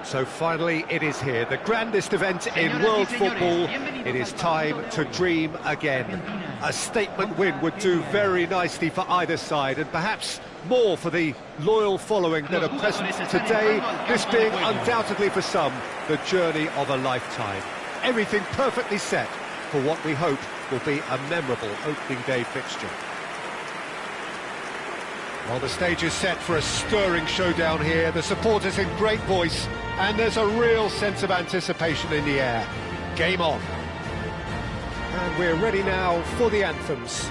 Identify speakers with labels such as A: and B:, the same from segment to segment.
A: So finally it is here, the grandest event in world football. It is time to dream again. A statement win would do very nicely for either side, and perhaps more for the loyal following that are present today, this being undoubtedly for some the journey of a lifetime. Everything perfectly set for what we hope will be a memorable opening day fixture. Well, the stage is set for a stirring showdown here. The supporters in great voice, and there's a real sense of anticipation in the air. Game on. And we're ready now for the anthems.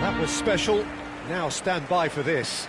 A: That was special. Now stand by for this.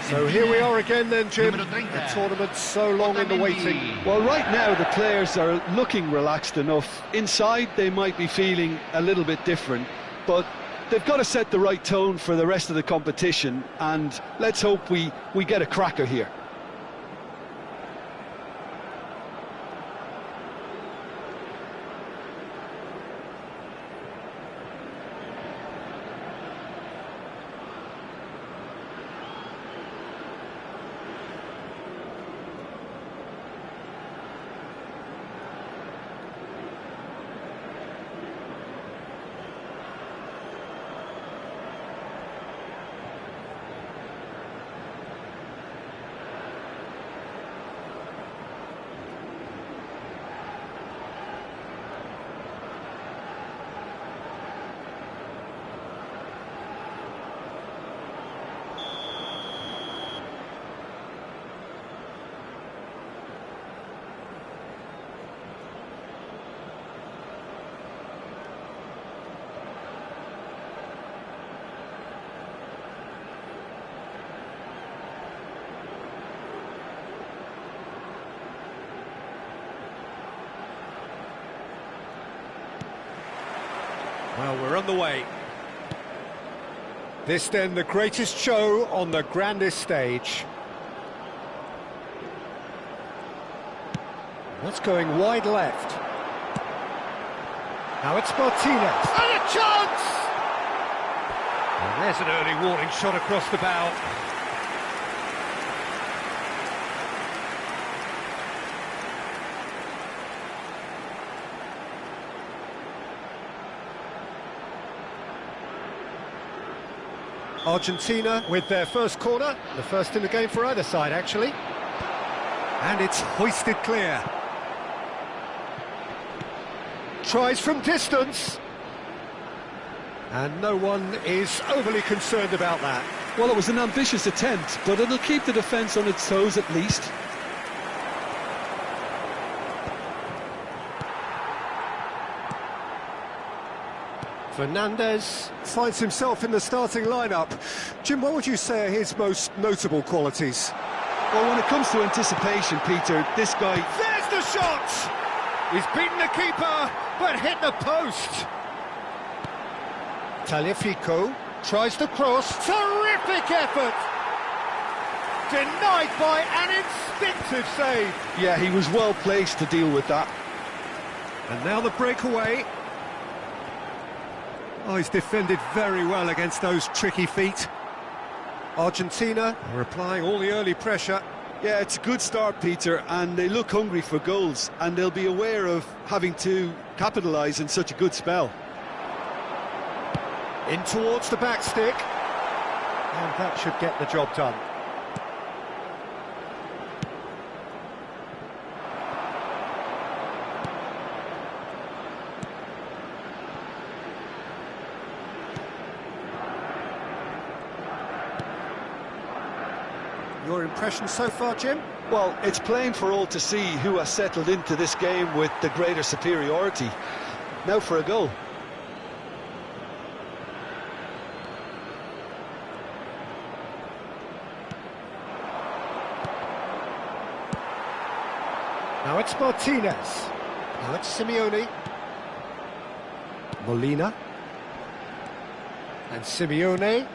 A: So here we are again then, Jim. The tournament so long in the waiting.
B: Well, right now the players are looking relaxed enough. Inside they might be feeling a little bit different, but they've got to set the right tone for the rest of the competition, and let's hope we get a cracker here.
A: Well, we're on the way. This then the greatest show on the grandest stage. That's going wide left. Now it's Martinez. And a chance! And there's an early warning shot across the bow. Argentina with their first corner, the first in the game for either side actually. And it's hoisted clear. Tries from distance. And no one is overly concerned about that.
B: Well, it was an ambitious attempt, but it'll keep the defence on its toes at least.
A: Fernandez finds himself in the starting lineup. Jim, what would you say are his most notable qualities?
B: Well, when it comes to anticipation, Peter, this guy...
A: There's the shot! He's beaten the keeper, but hit the post. Tagliafico tries to cross. Terrific effort! Denied by an instinctive save.
B: Yeah, he was well placed to deal with that.
A: And now the breakaway. Oh, he's defended very well against those tricky feet. Argentina are applying all the early pressure.
B: Yeah, it's a good start, Peter, and they look hungry for goals, and they'll be aware of having to capitalise in such a good spell.
A: In towards the back stick, and that should get the job done. Your impression so far, Jim?
B: Well, it's plain for all to see who has settled into this game with the greater superiority. Now for a goal.
A: Now it's Martinez. Now it's Simeone. Molina. And Simeone.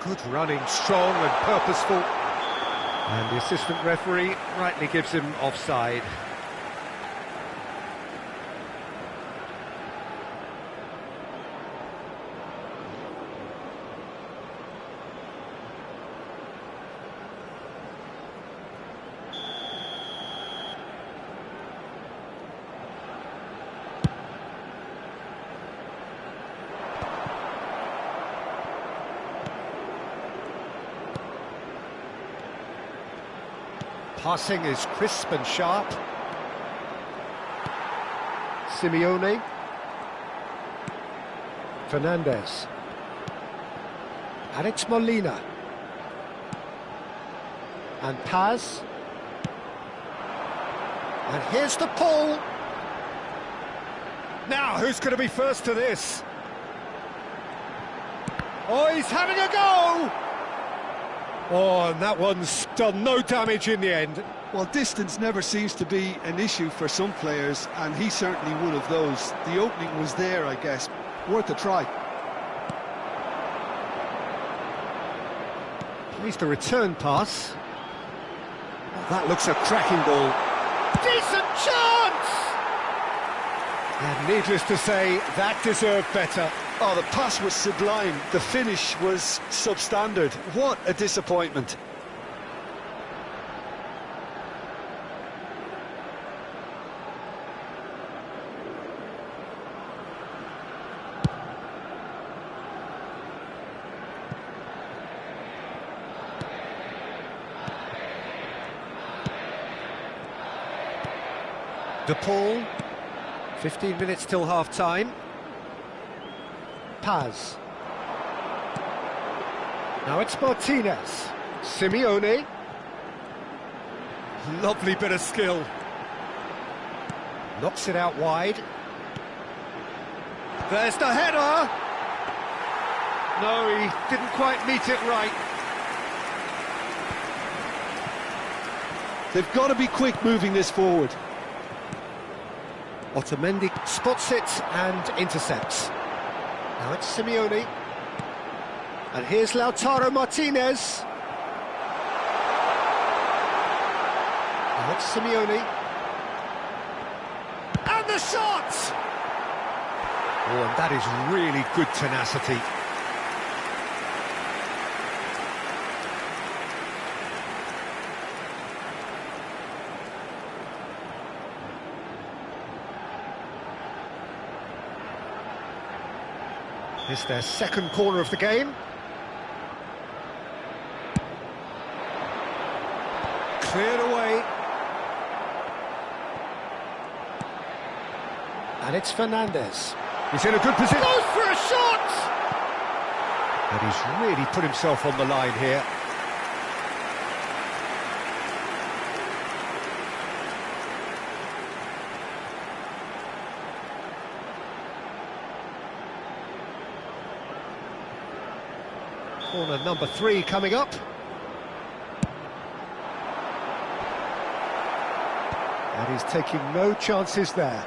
A: Good running, strong and purposeful. And the assistant referee rightly gives him offside. Passing is crisp and sharp. Simeone. Fernandez. And it's Molina. And Paz. And here's the pull. Now, who's going to be first to this? Oh, he's having a go! Oh, and that one's done no damage in the end.
B: Well, distance never seems to be an issue for some players, and he's certainly one of those. The opening was there, I guess. Worth a try.
A: Here's the return pass. Oh, that looks a cracking ball. Decent chance! And needless to say, that deserved better.
B: Oh, the pass was sublime. The finish was substandard. What a disappointment.
A: De Paul, 15 minutes till half-time. Paz. Now it's Martinez. Simeone. Lovely bit of skill. Knocks it out wide. There's the header! No, he didn't quite meet it right.
B: They've got to be quick moving this forward.
A: Otamendi spots it and intercepts. Now it's Simeone. And here's Lautaro Martinez. Now it's Simeone. And the shot! Oh, and that is really good tenacity. It's their second corner of the game. Cleared away. And it's Fernandes. He's in a good position. Goes for a shot! And he's really put himself on the line here. Corner number 3 coming up. And he's taking no chances there.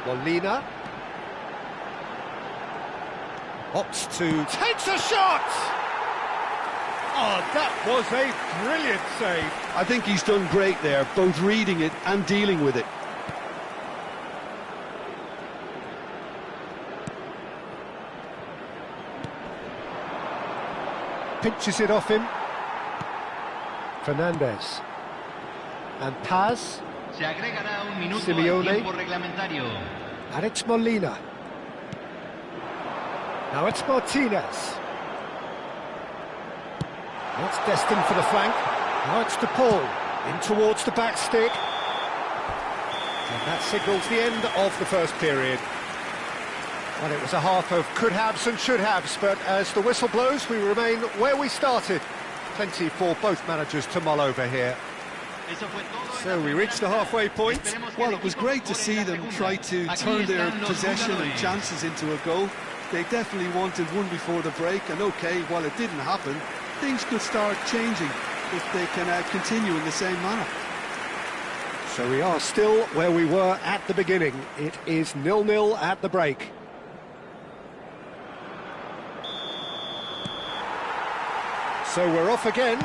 A: Molina. Opts to... takes a shot! Oh, that was a brilliant save.
B: I think he's done great there, both reading it and dealing with it.
A: Pinches it off him. Fernandes. And Paz. Simeone. And it's Molina. Now it's Martinez. That's destined for the flank. Now it's De Paul. In towards the back stick. And that signals the end of the first period. Well, it was a half of could-haves and should-haves, but as the whistle blows, we remain where we started. Plenty for both managers to mull over here.
C: So we reached the halfway point.
B: Well, it was great to see them try to turn their possession and chances into a goal. They definitely wanted one before the break, and okay, while it didn't happen, things could start changing if they can continue in the same manner.
A: So we are still where we were at the beginning. It is 0-0 at the break. So we're off again.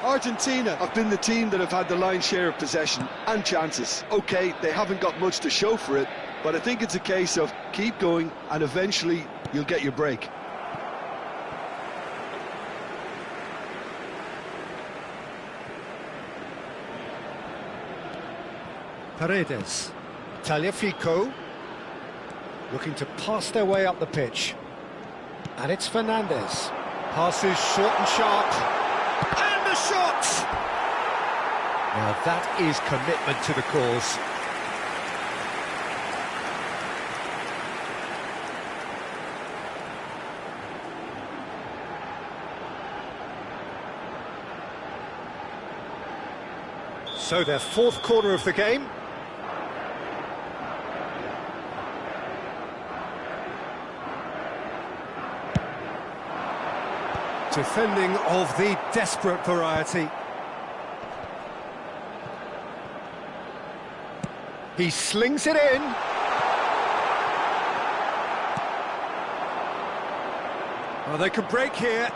B: Argentina have been the team that have had the lion's share of possession and chances. Okay, they haven't got much to show for it, but I think it's a case of keep going and eventually you'll get your break.
A: Paredes. Tagliafico. Looking to pass their way up the pitch. And it's Fernandes. Passes short and sharp. And the shot! Now that is commitment to the cause. So their fourth corner of the game. Defending of the desperate variety. He slings it in. Well, they could break here.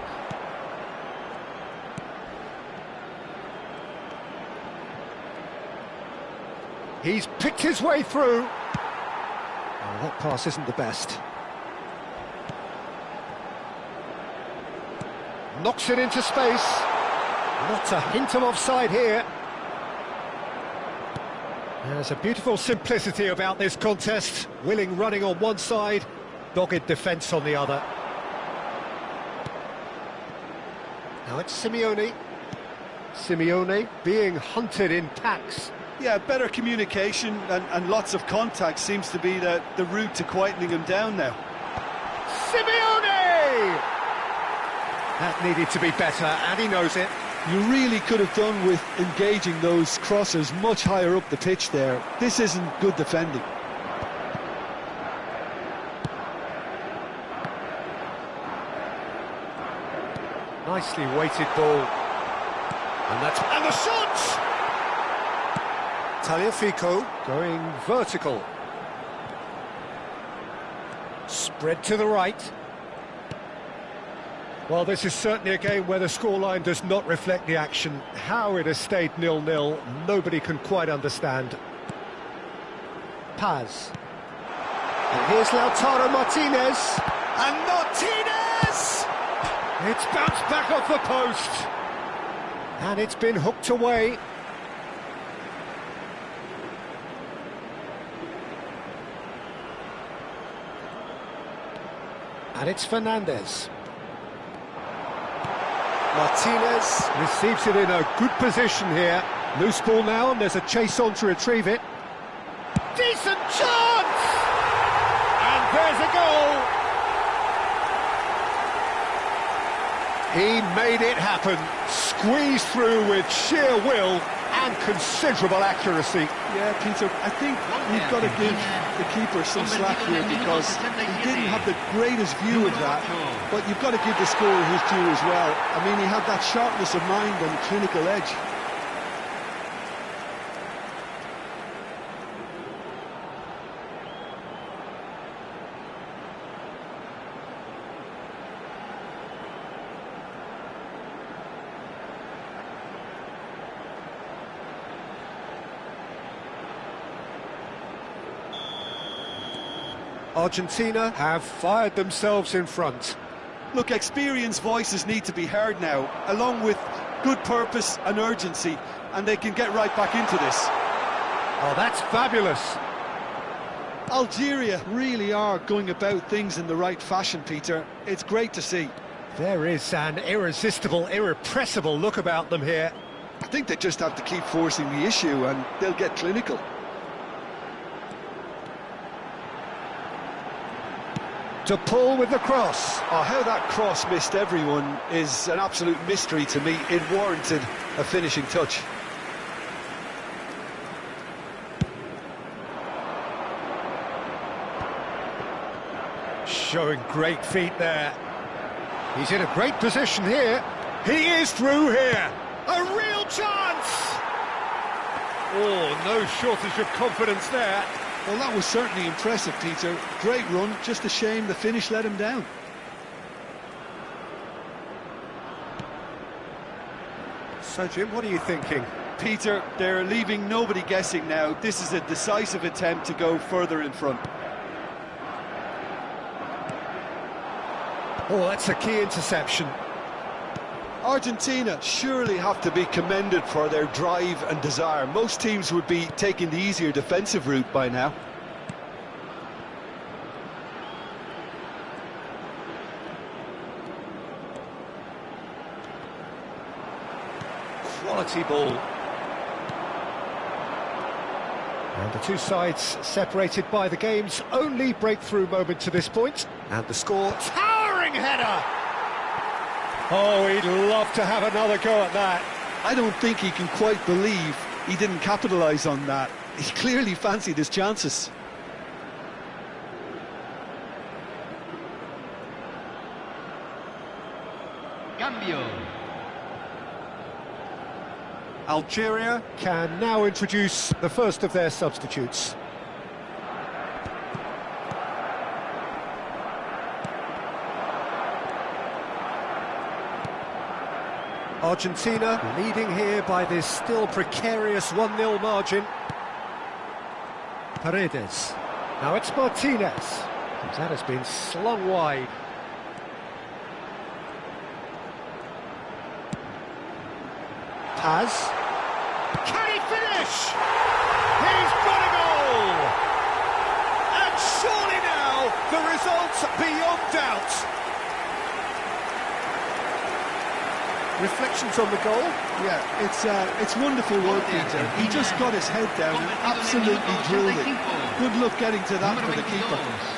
A: He's picked his way through. Oh, that pass isn't the best. Knocks it into space. Not a hint of offside here. There's a beautiful simplicity about this contest. Willing running on one side, dogged defence on the other. Now it's Simeone. Simeone being hunted in packs.
B: Yeah, better communication and lots of contact seems to be the route to quietening him down now.
A: Simeone! That needed to be better, and he knows it.
B: You really could have done with engaging those crossers much higher up the pitch there. This isn't good defending.
A: Nicely weighted ball. And the shot! Tagliafico going vertical. Spread to the right. Well, this is certainly a game where the scoreline does not reflect the action. How it has stayed 0-0, nobody can quite understand. Paz. And here's Lautaro Martinez. And Martinez! It's bounced back off the post. And it's been hooked away. And it's Fernandez. Martinez receives it in a good position here. Loose ball now, and there's a chase on to retrieve it. Decent chance! And there's a goal! He made it happen. Squeezed through with sheer will and considerable accuracy.
B: Yeah, Peter, I think we've got to give the keeper some slack here because he didn't have the greatest view of that, but you've got to give the scorer his due as well. I mean, he had that sharpness of mind and clinical edge.
A: Argentina have fired themselves in front.
B: Look, experienced voices need to be heard now, along with good purpose and urgency, and they can get right back into this.
A: Oh, that's fabulous.
B: Algeria really are going about things in the right fashion, Peter. It's great to see.
A: There is an irresistible, irrepressible look about them here.
B: I think they just have to keep forcing the issue and they'll get clinical.
A: To pull with the cross.
B: Oh, how that cross missed everyone is an absolute mystery to me. It warranted a finishing touch.
A: Showing great feet there. He's in a great position here. He is through here. A real chance! Oh, no shortage of confidence there.
B: Well, that was certainly impressive, Peter. Great run, just a shame the finish let him down.
A: So, Jim, what are you thinking?
B: Peter, they're leaving nobody guessing now. This is a decisive attempt to go further in front.
A: Oh, that's a key interception.
B: Argentina surely have to be commended for their drive and desire. Most teams would be taking the easier defensive route by now.
A: Quality ball. And the two sides separated by the game's only breakthrough moment to this point. And the score, towering header! Oh, he'd love to have another go at that.
B: I don't think he can quite believe he didn't capitalise on that. He clearly fancied his chances.
D: Cambio.
A: Algeria can now introduce the first of their substitutes. Argentina leading here by this still precarious 1-0 margin. Paredes. Now it's Martinez. That has been slung wide. Paz. Can he finish? He's got a goal! And surely now the result's beyond doubt. Reflections on the goal?
B: Yeah, it's wonderful work, Peter. He just got his head down and absolutely drilled it. Good luck getting to that for the keeper.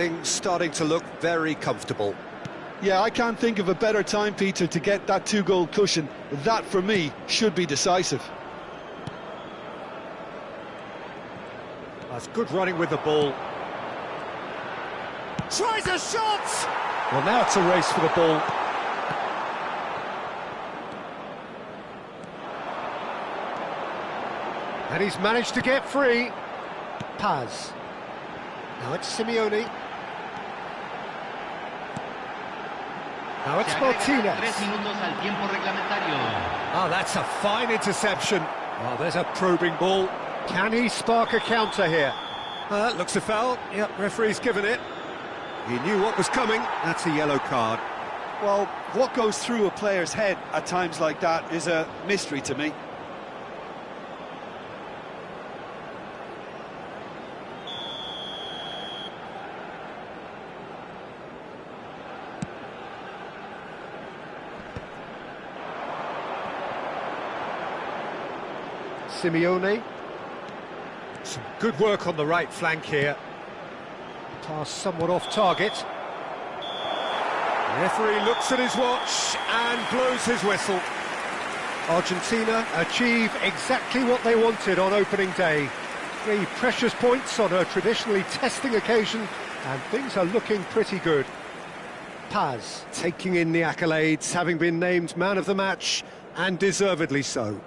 A: Things starting to look very comfortable.
B: Yeah, I can't think of a better time, Peter, to get that two-goal cushion. That, for me, should be decisive.
A: That's good running with the ball. Tries a shot! Well, now it's a race for the ball. And he's managed to get free. Paz. Now it's Simeone. Now it's Martinez. Oh, that's a fine interception. Oh, there's a probing ball. Can he spark a counter here? Looks a foul. Yep, referee's given it. He knew what was coming. That's a yellow card.
B: Well, what goes through a player's head at times like that is a mystery to me.
A: Simeone. Some good work on the right flank here. Pass somewhat off target. The referee looks at his watch and blows his whistle. Argentina achieve exactly what they wanted on opening day. 3 precious points on a traditionally testing occasion, and things are looking pretty good. Paz taking in the accolades, having been named man of the match, and deservedly so.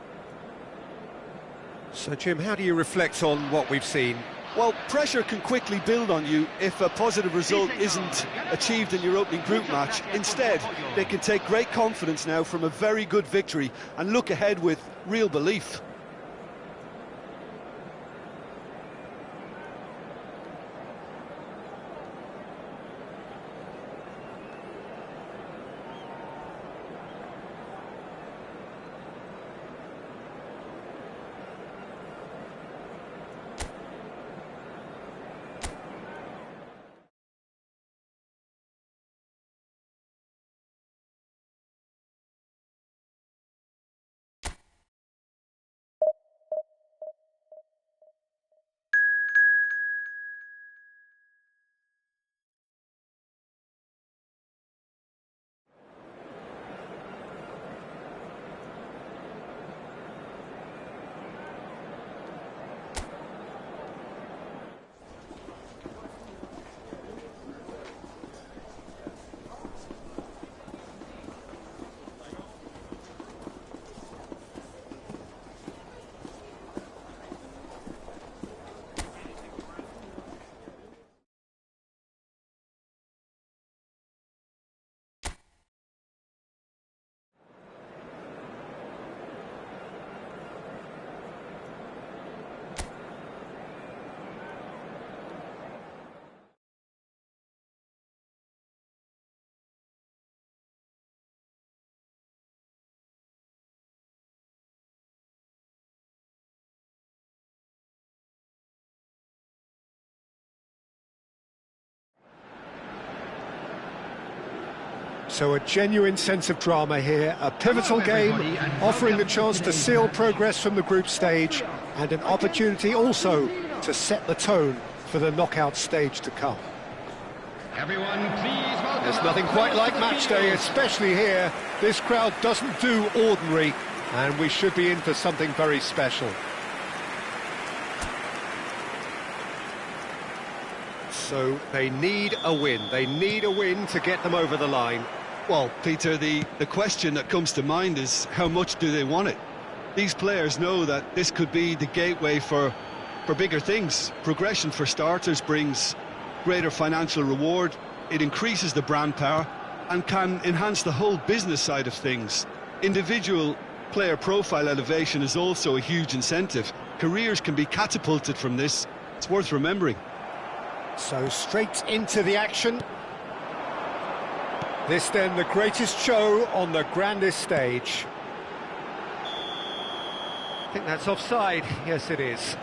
A: So, Jim, how do you reflect on what we've seen?
B: Well, pressure can quickly build on you if a positive result isn't achieved in your opening group match. Instead, they can take great confidence now from a very good victory and look ahead with real belief.
A: So a genuine sense of drama here, a pivotal game, offering the chance to seal progress from the group stage, and an opportunity also to set the tone for the knockout stage to come.
D: Everyone, please welcome.
A: There's nothing quite like match day, especially here. This crowd doesn't do ordinary, and we should be in for something very special. So they need a win. They need a win to get them over the line.
B: Well, Peter, the question that comes to mind is how much do they want it? These players know that this could be the gateway for bigger things. Progression, for starters, brings greater financial reward, it increases the brand power and can enhance the whole business side of things. Individual player profile elevation is also a huge incentive. Careers can be catapulted from this. It's worth remembering.
A: So straight into the action. This then the greatest show on the grandest stage. I think that's offside. Yes, it is.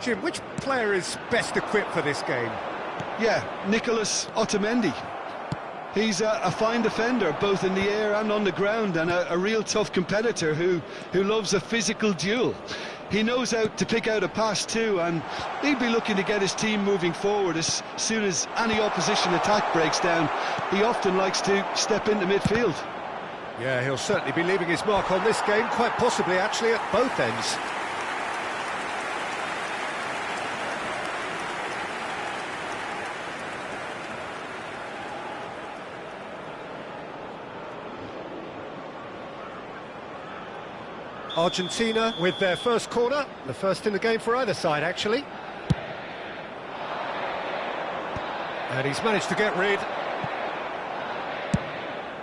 A: Jim, which player is best equipped for this game?
B: Yeah, Nicholas Otamendi. He's a fine defender, both in the air and on the ground, and a real tough competitor who loves a physical duel. He knows how to pick out a pass too, and he'd be looking to get his team moving forward as soon as any opposition attack breaks down. He often likes to step into midfield.
A: Yeah, he'll certainly be leaving his mark on this game, quite possibly actually at both ends. Argentina with their first corner, the first in the game for either side actually. And he's managed to get rid.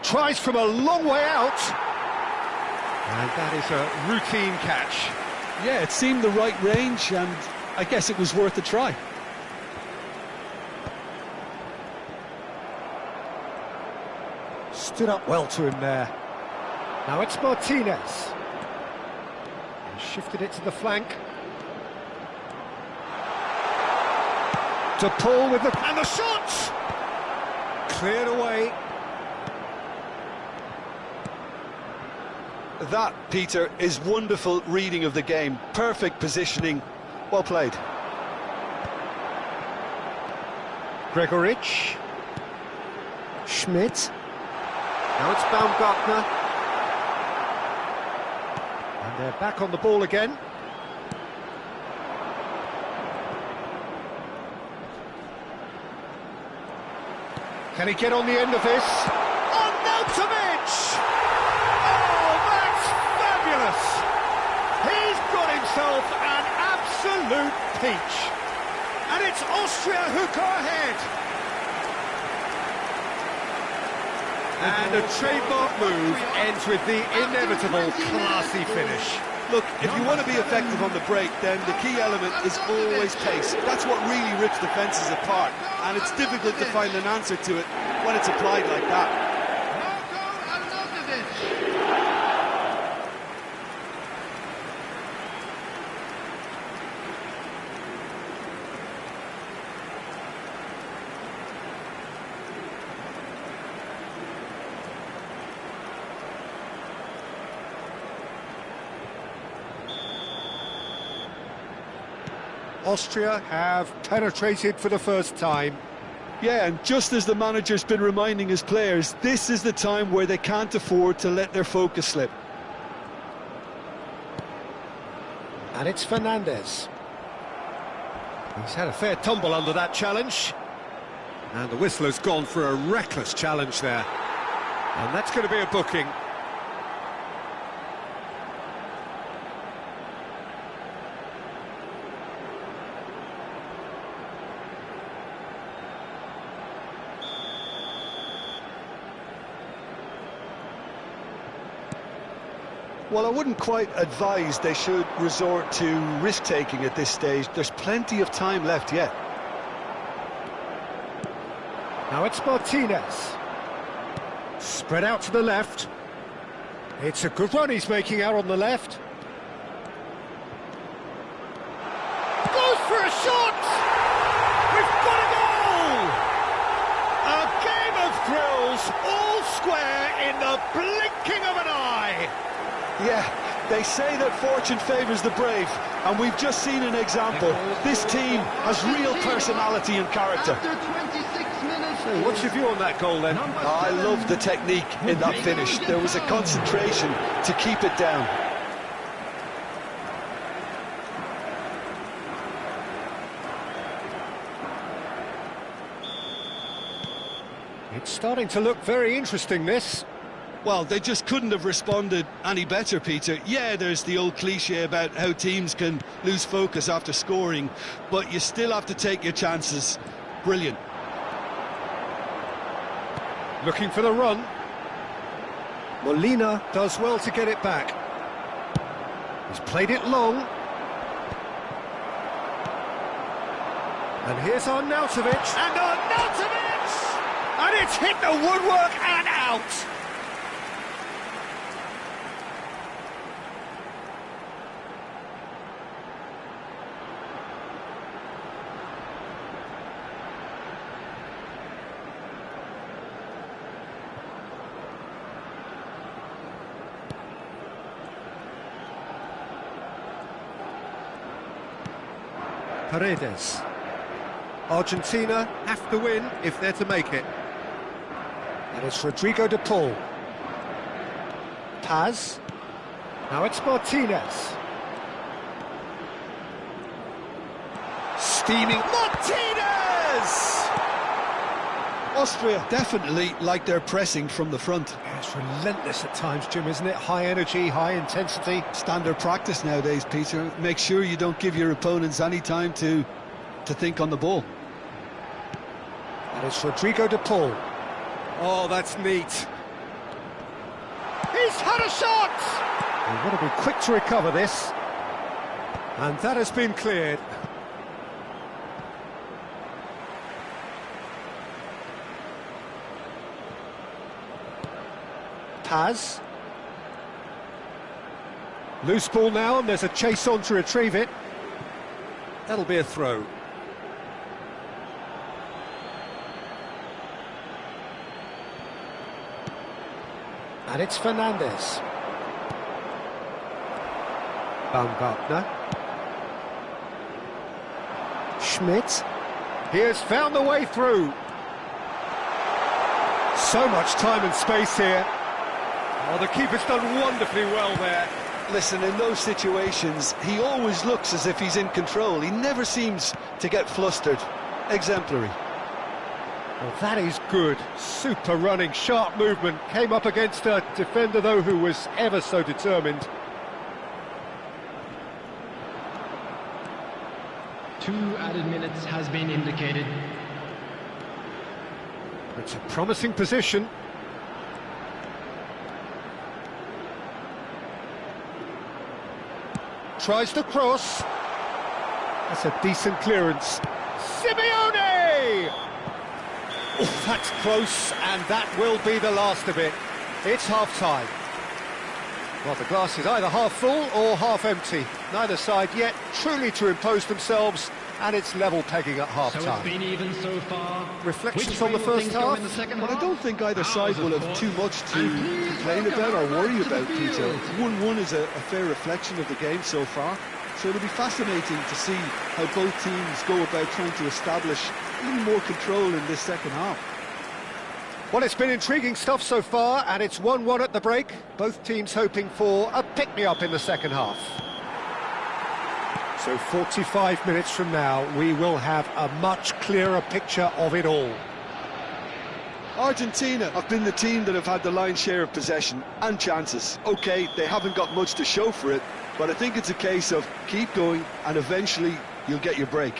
A: Tries from a long way out. And that is a routine catch.
B: Yeah, it seemed the right range, and I guess it was worth a try.
A: Stood up well to him there. Now it's Martinez. Shifted it to the flank. To Paul with the... and the shot! Cleared away.
B: That, Peter, is wonderful reading of the game. Perfect positioning. Well played.
A: Gregoritsch. Schmidt. Now it's Baumgartner. And they're back on the ball again. Can he get on the end of this? Arnautovic! Oh, that's fabulous! He's got himself an absolute peach. And it's Austria who go ahead. And a trademark move ends with the inevitable classy finish.
B: Look, if you want to be effective on the break, then the key element is always pace. That's what really rips defences apart, and it's difficult to find an answer to it when it's applied like that.
A: Austria have penetrated for the first time.
B: Yeah, and just as the manager's been reminding his players, this is the time where they can't afford to let their focus slip.
A: And it's Fernandez. He's had a fair tumble under that challenge. And the whistler's gone for a reckless challenge there. And that's going to be a booking.
B: Well, I wouldn't quite advise they should resort to risk-taking at this stage. There's plenty of time left yet.
A: Now it's Martinez. Spread out to the left. It's a good run he's making out on the left. Goes for a shot! We've got a goal! A game of thrills, all square in the blinking of an eye!
B: Yeah, they say that fortune favours the brave, and we've just seen an example. This team has real personality and character.
A: So what's your view on that goal then?
B: I love the technique in that finish. There was a concentration to keep it down.
A: It's starting to look very interesting, this.
B: Well, they just couldn't have responded any better, Peter. Yeah, there's the old cliche about how teams can lose focus after scoring, but you still have to take your chances. Brilliant.
A: Looking for the run. Molina does well to get it back. He's played it long. And here's Arnautovic. And Arnautovic! And it's hit the woodwork and out! Paredes. Argentina have to win if they're to make it. And it's Rodrigo de Paul. Paz. Now it's Martinez. Steaming Martinez!
B: Austria definitely like their pressing from the front.
A: Yeah, it's relentless at times, Jim, isn't it? High energy, high intensity.
B: Standard practice nowadays, Peter. Make sure you don't give your opponents any time to think on the ball.
A: And it's Rodrigo de Paul. Oh, that's neat. He's had a shot! We've got to be quick to recover this. And that has been cleared. Paz. Loose ball now, and there's a chase on to retrieve it. That'll be a throw. And it's Fernandez. Baumgartner. Schmidt. He has found the way through. So much time and space here. Oh, the keeper's done wonderfully well there.
B: Listen, in those situations, he always looks as if he's in control. He never seems to get flustered. Exemplary.
A: Well, that is good. Super running, sharp movement. Came up against a defender, though, who was ever so determined.
D: 2 added minutes has been indicated.
A: It's a promising position. Tries to cross. That's a decent clearance. Simeone! Oh, that's close, and that will be the last of it. It's half-time. Well, the glass is either half full or half empty. Neither side yet truly to impose themselves, and it's level pegging at half-time.
D: So it's been even so far.
A: Reflections on the first half?
B: Well, I don't think either side will have too much to complain about or worry about, Peter. 1-1 is a fair reflection of the game so far. So it'll be fascinating to see how both teams go about trying to establish a little more control in this second half.
A: Well, it's been intriguing stuff so far, and it's 1-1 at the break. Both teams hoping for a pick-me-up in the second half. So 45 minutes from now, we will have a much clearer picture of it all.
B: Argentina have been the team that have had the lion's share of possession and chances. OK, they haven't got much to show for it, but I think it's a case of keep going and eventually you'll get your break.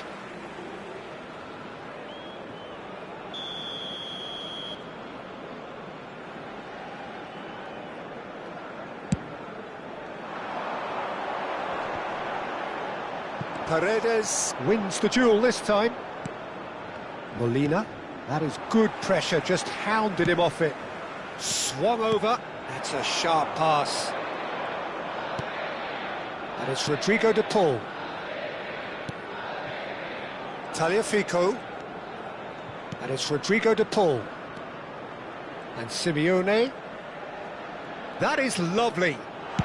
A: Paredes wins the duel this time. Molina, that is good pressure, just hounded him off it. Swung over, that's a sharp pass. And it's Rodrigo de Paul. Tagliafico. And it's Rodrigo de Paul. And Simeone. That is lovely.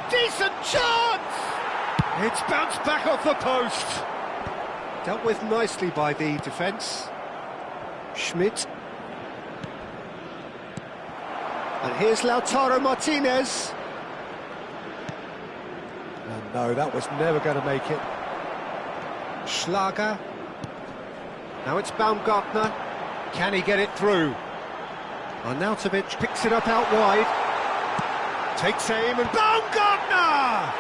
A: Decent chance! It's bounced back off the post. Dealt with nicely by the defence. Schmidt. And here's Lautaro Martinez. And no, that was never going to make it. Schlager. Now it's Baumgartner. Can he get it through? Arnautovic picks it up out wide. Takes aim and Baumgartner!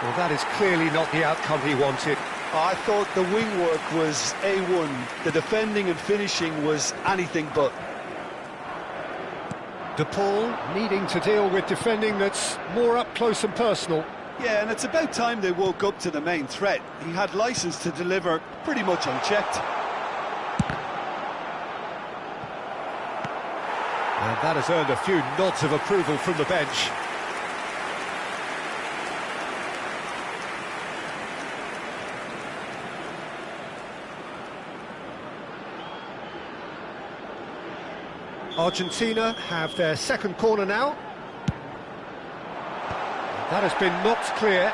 A: Well, that is clearly not the outcome he wanted.
B: I thought the wing work was A1. The defending and finishing was anything but.
A: De Paul needing to deal with defending that's more up close and personal.
B: Yeah, and it's about time they woke up to the main threat. He had licence to deliver pretty much unchecked.
A: And that has earned a few nods of approval from the bench. Argentina have their second corner now. That has been knocked clear.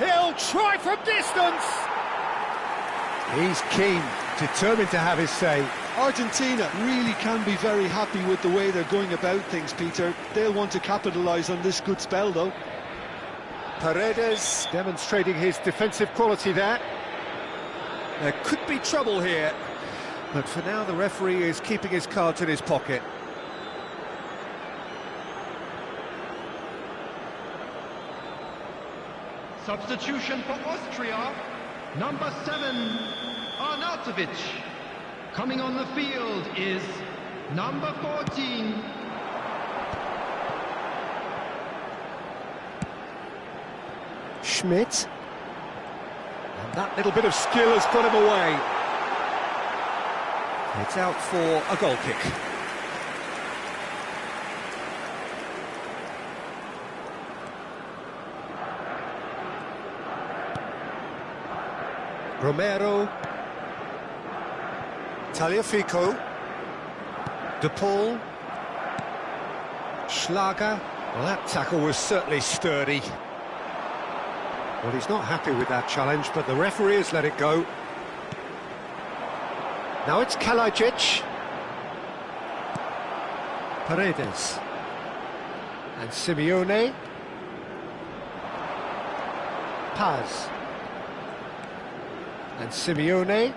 A: He'll try from distance. He's keen, determined to have his say.
B: Argentina really can be very happy with the way they're going about things, Peter. They'll want to capitalise on this good spell, though.
A: Paredes demonstrating his defensive quality there. There could be trouble here, but for now the referee is keeping his cards in his pocket.
D: Substitution for Austria, number 7, Arnautovic. Coming on the field is number 14.
A: Schmidt. And that little bit of skill has got him away. It's out for a goal kick. Romero. Tagliafico. De Paul. Schlager. Well, that tackle was certainly sturdy. Well, he's not happy with that challenge, but the referee has let it go. Now it's Kalajic. Paredes. And Simeone. Paz. And Simeone.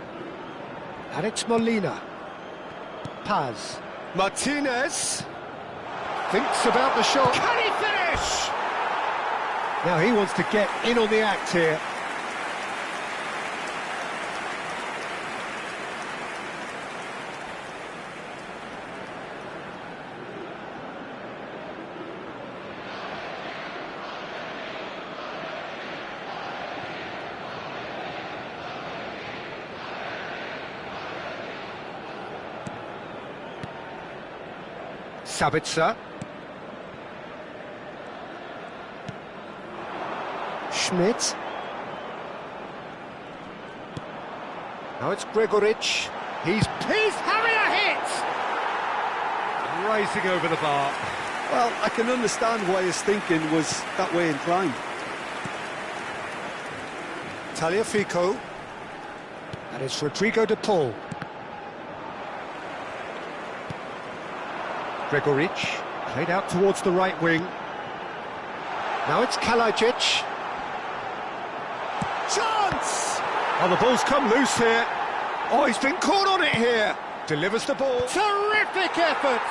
A: And it's Molina. Paz. Martinez. Thinks about the shot. Can he finish? Now he wants to get in on the act here. Sabitzer. Schmidt. Now it's Gregoric. He's having a hit! Rising over the bar.
B: Well, I can understand why his thinking was that way inclined.
A: Tagliafico. And it's Rodrigo de Paul. Gregoric. Played out towards the right wing. Now it's Kalajic. Chance! Oh, the ball's come loose here. Oh, he's been caught on it here. Delivers the ball. Terrific effort!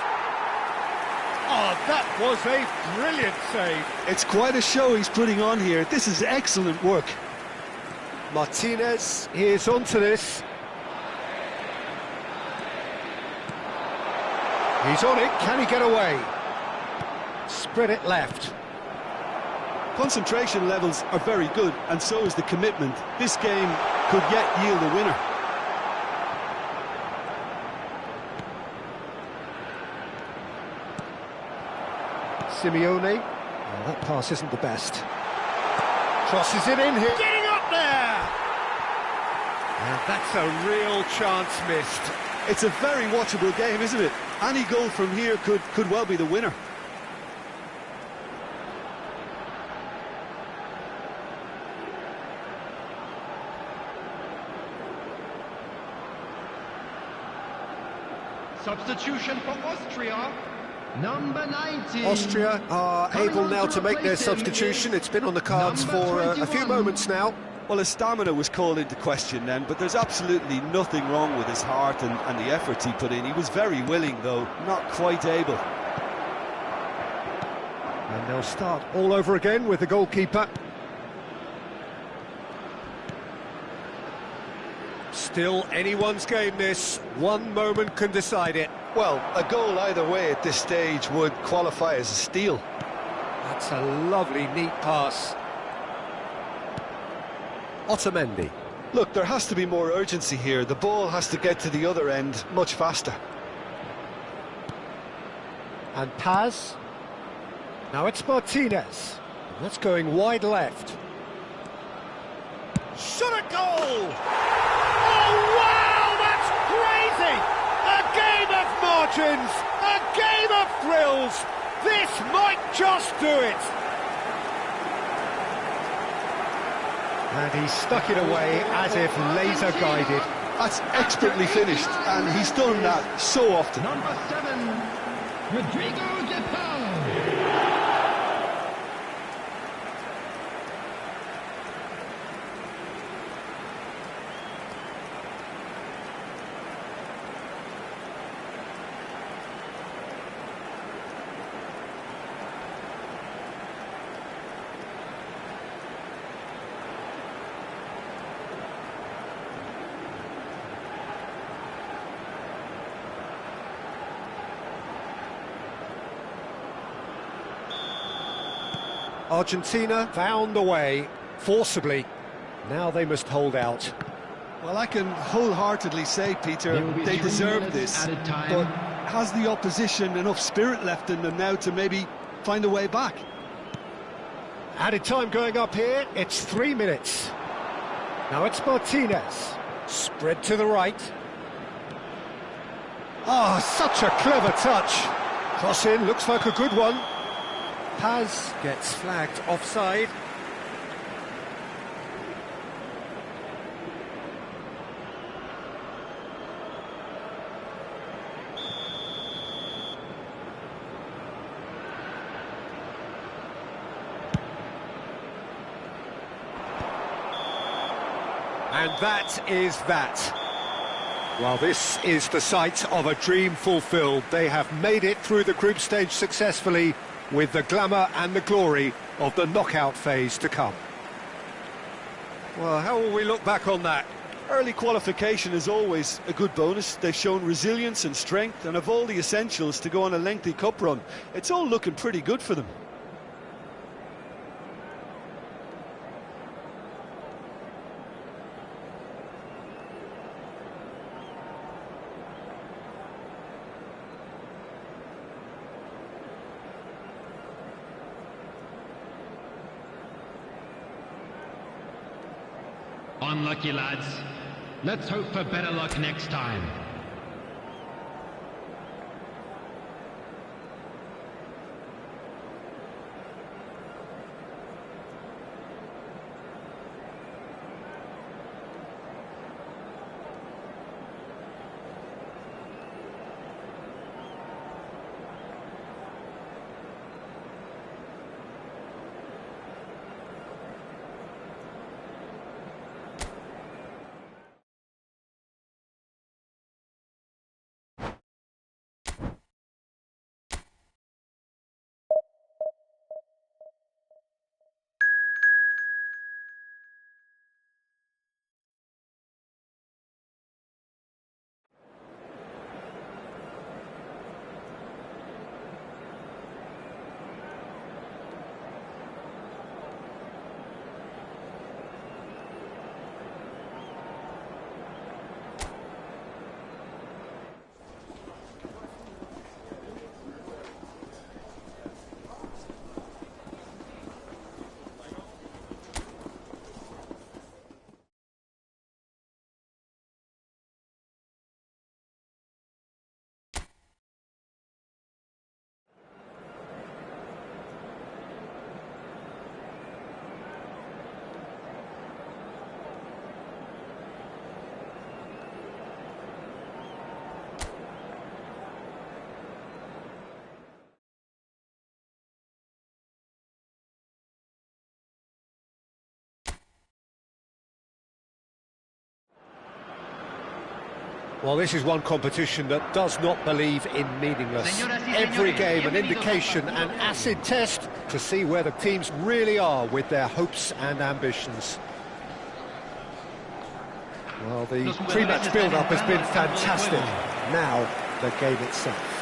A: Oh, that was a brilliant save.
B: It's quite a show he's putting on here. This is excellent work.
A: Martinez is onto this. He's on it. Can he get away? Spread it left.
B: Concentration levels are very good, and so is the commitment. This game could yet yield a winner.
A: Simeone. Oh, that pass isn't the best. Crosses it in here. Getting up there! And that's a real chance missed.
B: It's a very watchable game, isn't it? Any goal from here could well be the winner.
D: Substitution for Austria, number 19.
A: Austria are able now to make their substitution. It's been on the cards for a few moments now.
B: Well, his stamina was called into question then, but there's absolutely nothing wrong with his heart and the efforts he put in. He was very willing, though, not quite able.
A: And they'll start all over again with the goalkeeper. Still anyone's game, this. One moment can decide it.
B: Well, a goal either way at this stage would qualify as a steal.
A: That's a lovely, neat pass. Otamendi.
B: Look, there has to be more urgency here. The ball has to get to the other end much faster.
A: And Paz. Now it's Martinez. That's going wide left. Shot a goal! Oh, wow, that's crazy! A game of margins, a game of thrills. This might just do it. And he stuck it away as if laser-guided.
B: That's expertly finished, and he's done that so often.
D: Number 7, Rodrigo de Paul.
A: Argentina found the way, forcibly. Now they must hold out.
B: Well, I can wholeheartedly say, Peter, they deserve this, but has the opposition enough spirit left in them now to maybe find a way back?
A: Added time going up here, it's 3 minutes. Now it's Martinez, spread to the right. Ah, such a clever touch. Cross in, looks like a good one. Paz gets flagged offside. And that is that. Well, this is the sight of a dream fulfilled. They have made it through the group stage successfully, with the glamour and the glory of the knockout phase to come. Well, how will we look back on that?
B: Early qualification is always a good bonus. They've shown resilience and strength and have all the essentials to go on a lengthy cup run. It's all looking pretty good for them.
D: Unlucky, lads. Let's hope for better luck next time.
A: Well, this is one competition that does not believe in meaningless. Every game an indication, an acid test to see where the teams really are with their hopes and ambitions. Well, the pre-match build-up has been fantastic. Now, the game itself.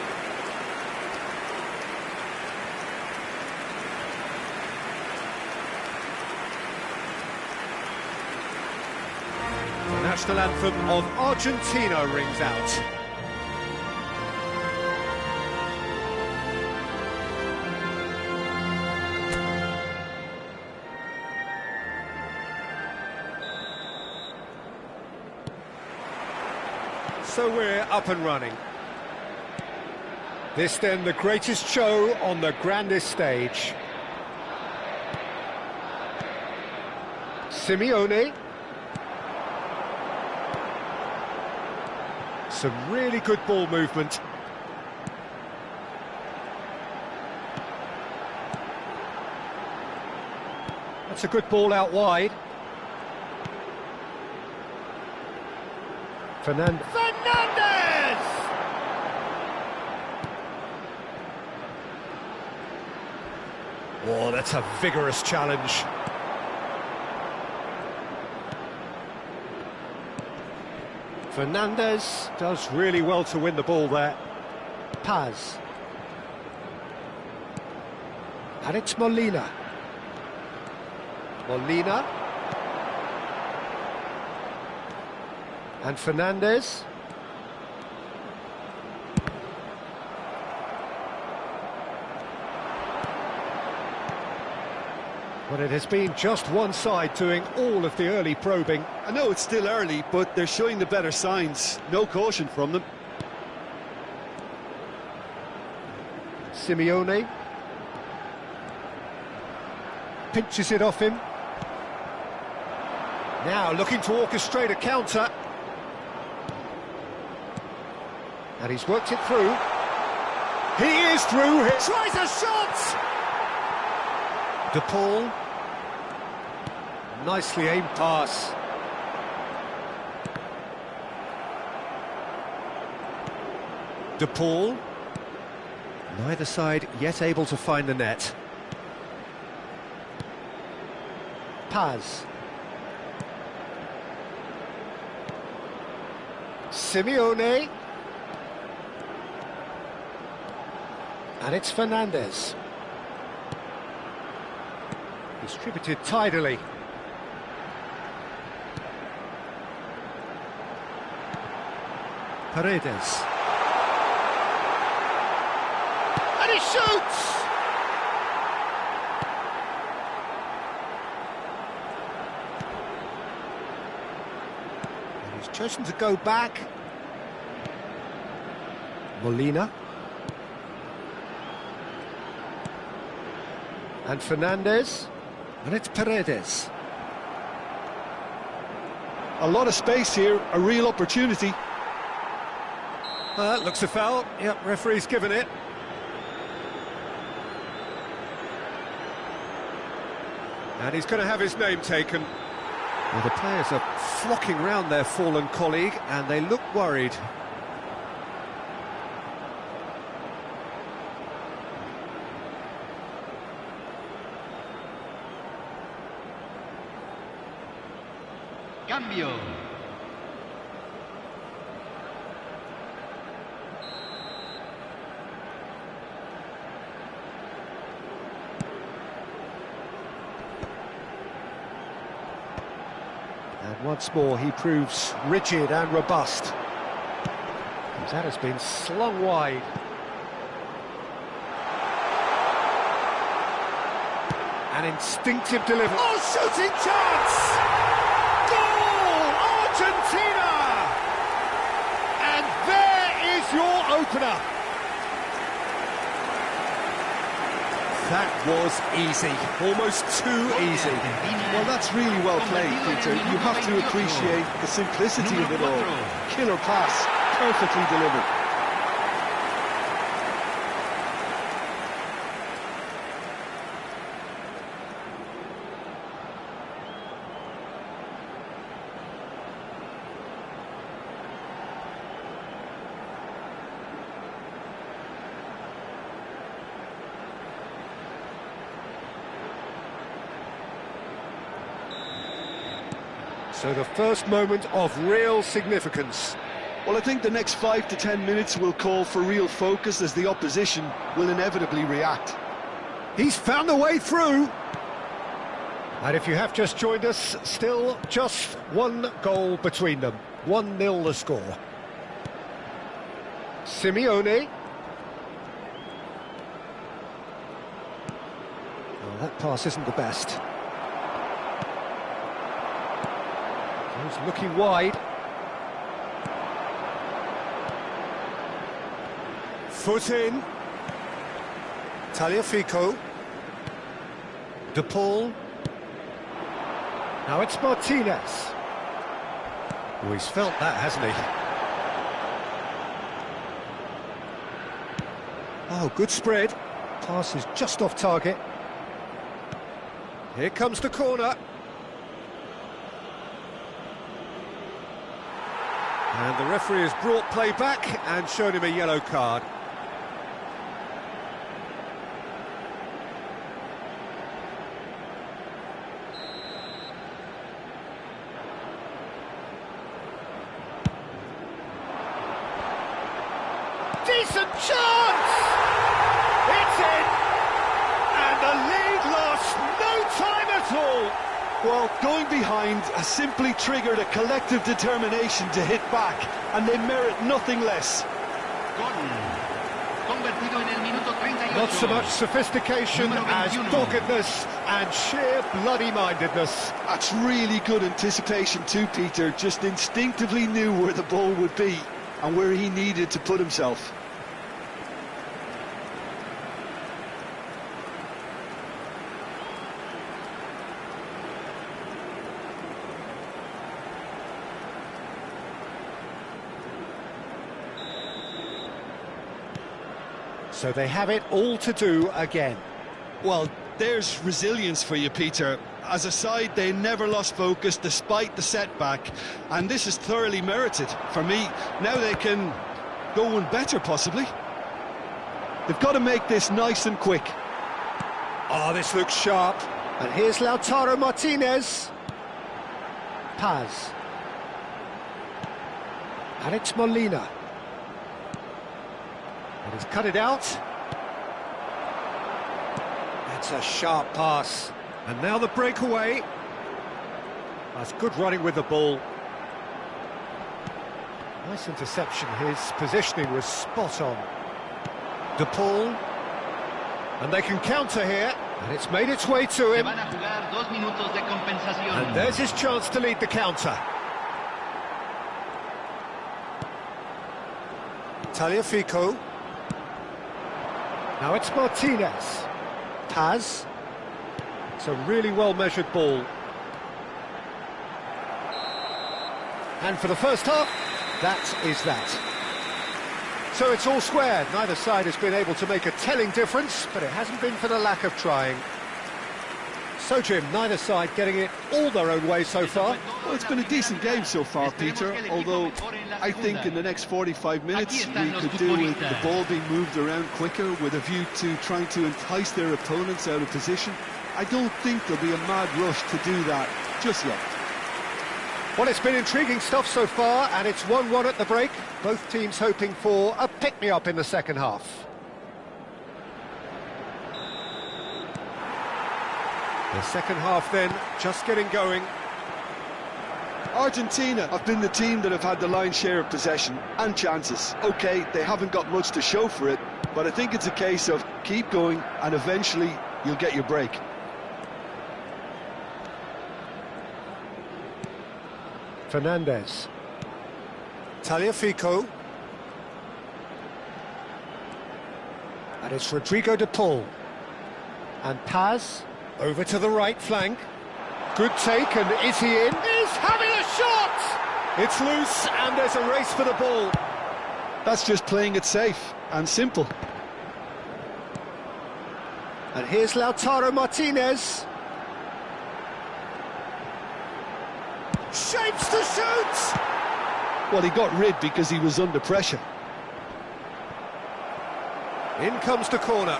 A: The national anthem of Argentina rings out. So we're up and running. This then the greatest show on the grandest stage. Simeone. Some really good ball movement. That's a good ball out wide. Fernandez! Oh, that's a vigorous challenge. Fernandez does really well to win the ball there. Paz. And it's Molina. Molina. And Fernandez. But it has been just one side doing all of the early probing.
B: I know it's still early, but they're showing the better signs. No caution from them.
A: Simeone. Pinches it off him. Now looking to orchestrate a counter. And he's worked it through. He is through. He tries a shot! De Paul. Nicely aimed pass. De Paul. Neither side yet able to find the net. Paz. Simeone. And it's Fernandez. Distributed tidily. Paredes. And he shoots! And he's chosen to go back. Molina. And Fernandez. And it's Paredes.
B: A lot of space here, a real opportunity.
A: That looks a foul. Yep, referee's given it. And he's going to have his name taken. Well, the players are flocking round their fallen colleague, and they look worried.
D: Cambio.
A: And once more he proves rigid and robust. That has been slung wide. An instinctive delivery. Oh, shooting chance! Goal! Argentina! And there is your opener. That was easy, almost too easy.
B: Well, that's really well played, Peter. You have to appreciate the simplicity of it all. Killer pass, perfectly delivered.
A: So the first moment of real significance.
B: Well, I think the next 5 to 10 minutes will call for real focus as the opposition will inevitably react.
A: He's found a way through. And if you have just joined us, still just one goal between them. 1-0 the score. Simeone. Oh, that pass isn't the best. He's looking wide. Foot in. Tagliafico. De Paul. Now it's Martinez. Oh, he's felt that, hasn't he? Oh, good spread. Pass is just off target. Here comes the corner. And the referee has brought play back and shown him a yellow card. Decent chance! It's in! And the lead lost no time at all!
B: Well, going behind has simply triggered a collective determination to hit back, and they merit nothing less.
A: Not so much sophistication as doggedness and sheer bloody-mindedness.
B: That's really good anticipation too, Peter. Just instinctively knew where the ball would be and where he needed to put himself.
A: So they have it all to do again.
B: Well, there's resilience for you, Peter. As a side, they never lost focus despite the setback, and this is thoroughly merited for me. Now they can go one better, possibly. They've got to make this nice and quick.
A: Oh, this looks sharp. And here's Lautaro Martinez. Paz. And it's Molina. And he's cut it out. That's a sharp pass. And now the breakaway. That's good running with the ball. Nice interception. His positioning was spot on. De Paul. And they can counter here. And it's made its way to him. And there's his chance to lead the counter. Tagliafico. Now it's Martinez. Paz. It's a really well-measured ball. And for the first half, that is that. So it's all square. Neither side has been able to make a telling difference, but it hasn't been for the lack of trying. So, Jim, neither side getting it all their own way so far.
B: Well, it's been a decent game so far, Peter, although I think in the next 45 minutes we could do with the ball being moved around quicker with a view to trying to entice their opponents out of position. I don't think there'll be a mad rush to do that just yet.
A: Well, it's been intriguing stuff so far, and it's 1-1 at the break. Both teams hoping for a pick-me-up in the second half. The second half then, just getting going.
B: Argentina have been the team that have had the lion's share of possession and chances. OK, they haven't got much to show for it, but I think it's a case of keep going and eventually you'll get your break.
A: Fernandez. Tagliafico. And it's Rodrigo de Paul. And Paz over to the right flank. Good take, and is he in? He's having a shot! It's loose, and there's a race for the ball.
B: That's just playing it safe and simple.
A: And here's Lautaro Martinez. Shapes to shoot!
B: Well, he got rid because he was under pressure.
A: In comes the corner.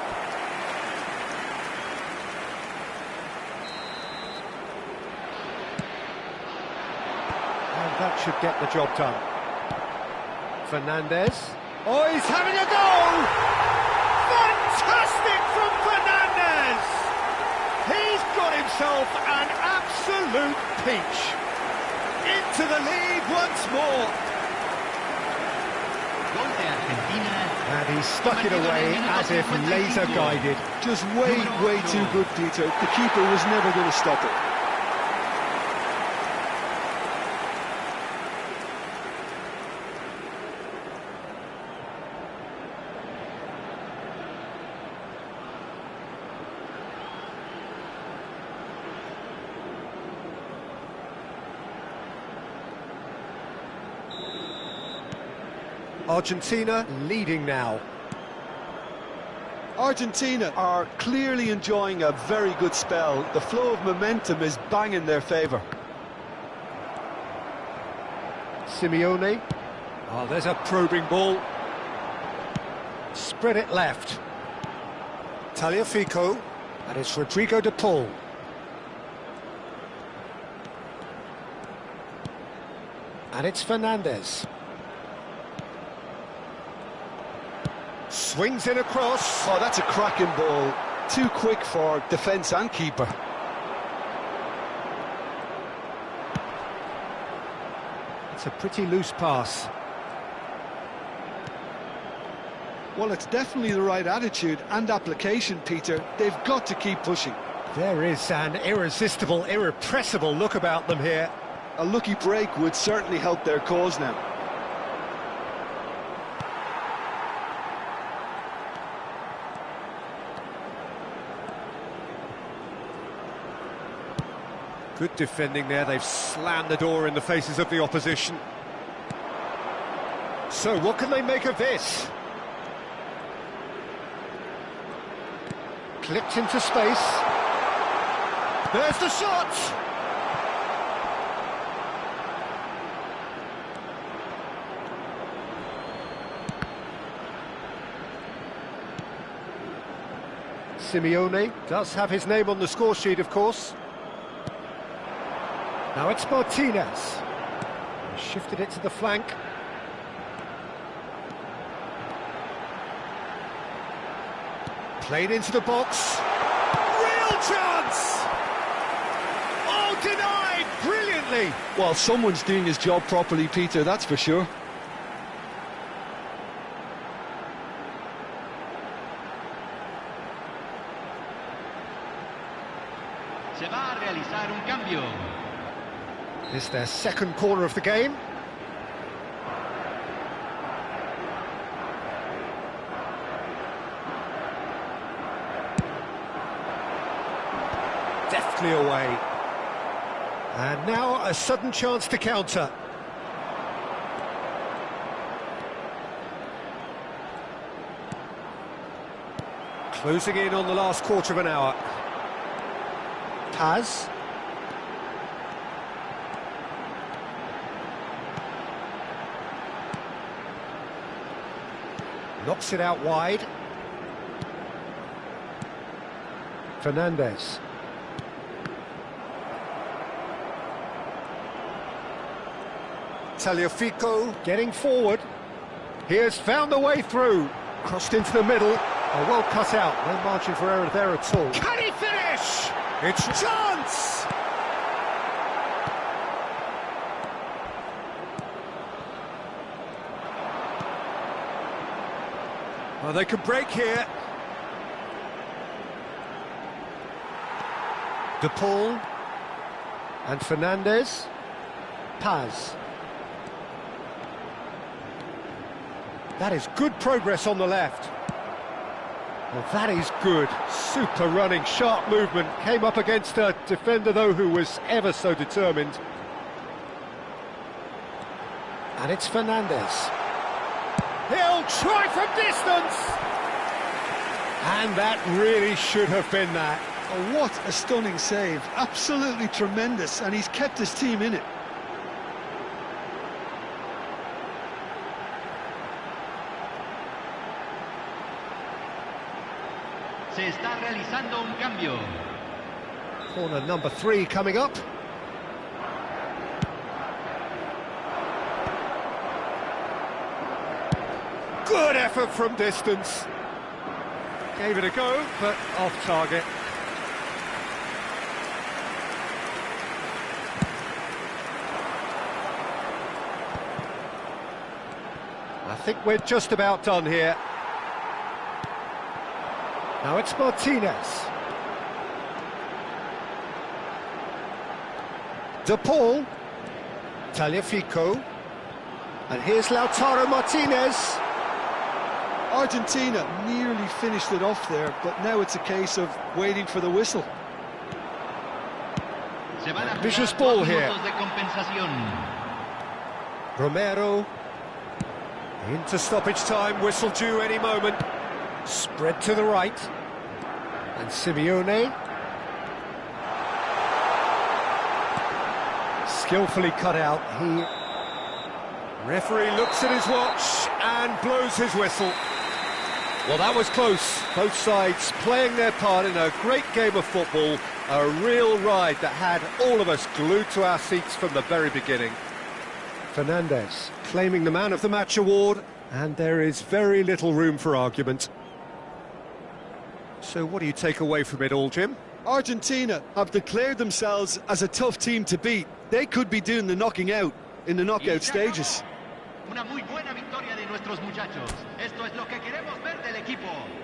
A: And that should get the job done. Fernandez. Oh, he's having a go! Fantastic from Fernandez! He's got himself an absolute peach. Into the lead once more. And he stuck it away as if laser guided.
B: Just way too good, Peter. The keeper was never going to stop it.
A: Argentina leading now.
B: Argentina are clearly enjoying a very good spell. The flow of momentum is bang in their favour.
A: Simeone. Oh, there's a probing ball. Spread it left. Tagliafico. And it's Rodrigo de Paul. And it's Fernandez. Swings in across.
B: Oh, that's a cracking ball. Too quick for defence and keeper.
A: It's a pretty loose pass.
B: Well, it's definitely the right attitude and application, Peter. They've got to keep pushing.
A: There is an irresistible, irrepressible look about them here.
B: A lucky break would certainly help their cause now.
A: Good defending there. They've slammed the door in the faces of the opposition. So what can they make of this? Clipped into space. There's the shot! Simeone does have his name on the score sheet, of course. Now it's Martinez. He shifted it to the flank. Played into the box. Real chance! Oh, denied brilliantly!
B: Well, someone's doing his job properly, Peter, that's for sure.
D: Se va a realizar un cambio.
A: It's their second corner of the game. Deftly away. And now a sudden chance to counter. Closing in on the last quarter of an hour. Paz. Knocks it out wide. Fernandez. Tagliafico getting forward. He has found the way through. Crossed into the middle. Oh, well cut out. No margin for error there at all. Can he finish? It's a chance! Well, they could break here. De Paul and Fernandez. Paz. That is good progress on the left. Well, that is good. Super running, sharp movement. Came up against a defender, though, who was ever so determined. And it's Fernandez. He'll try from distance! And that really should have been that.
B: Oh, what a stunning save. Absolutely tremendous, and he's kept his team in it.
D: Se está realizando un cambio.
A: Corner number 3 coming up. Good effort from distance. Gave it a go, but off target. I think we're just about done here. Now it's Martinez. De Paul. Tagliafico. And here's Lautaro Martinez.
B: Argentina nearly finished it off there, but now it's a case of waiting for the whistle.
D: Se van a jugar
A: Vicious
D: 2
A: ball here.
D: minutos de compensación.
A: Romero. Into stoppage time, whistle due any moment. Spread to the right. And Simeone. Skillfully cut out. Referee looks at his watch and blows his whistle. Well, that was close. Both sides playing their part in a great game of football. A real ride that had all of us glued to our seats from the very beginning. Fernandes claiming the Man of the Match award, and there is very little room for argument. So what do you take away from it all, Jim?
B: Argentina have declared themselves as a tough team to beat. They could be doing the knocking out in the knockout stages.
D: Una muy buena victoria de nuestros muchachos. Esto es lo que queremos ver del equipo.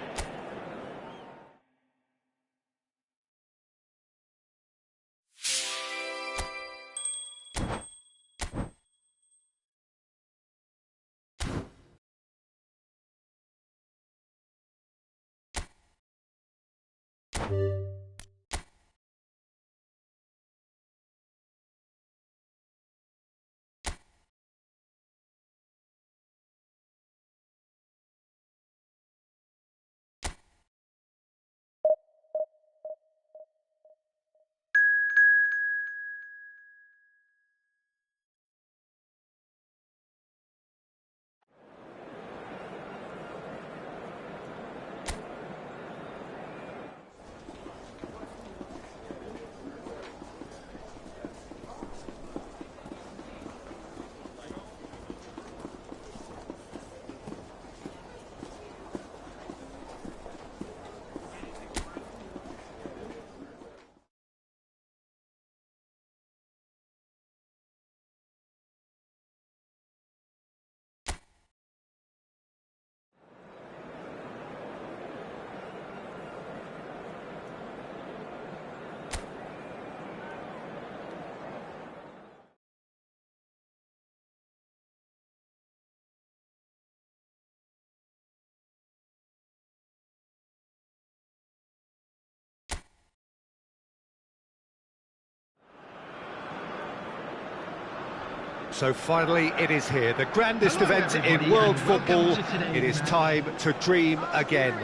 A: So finally it is here, the grandest event in world football. It is time to dream again.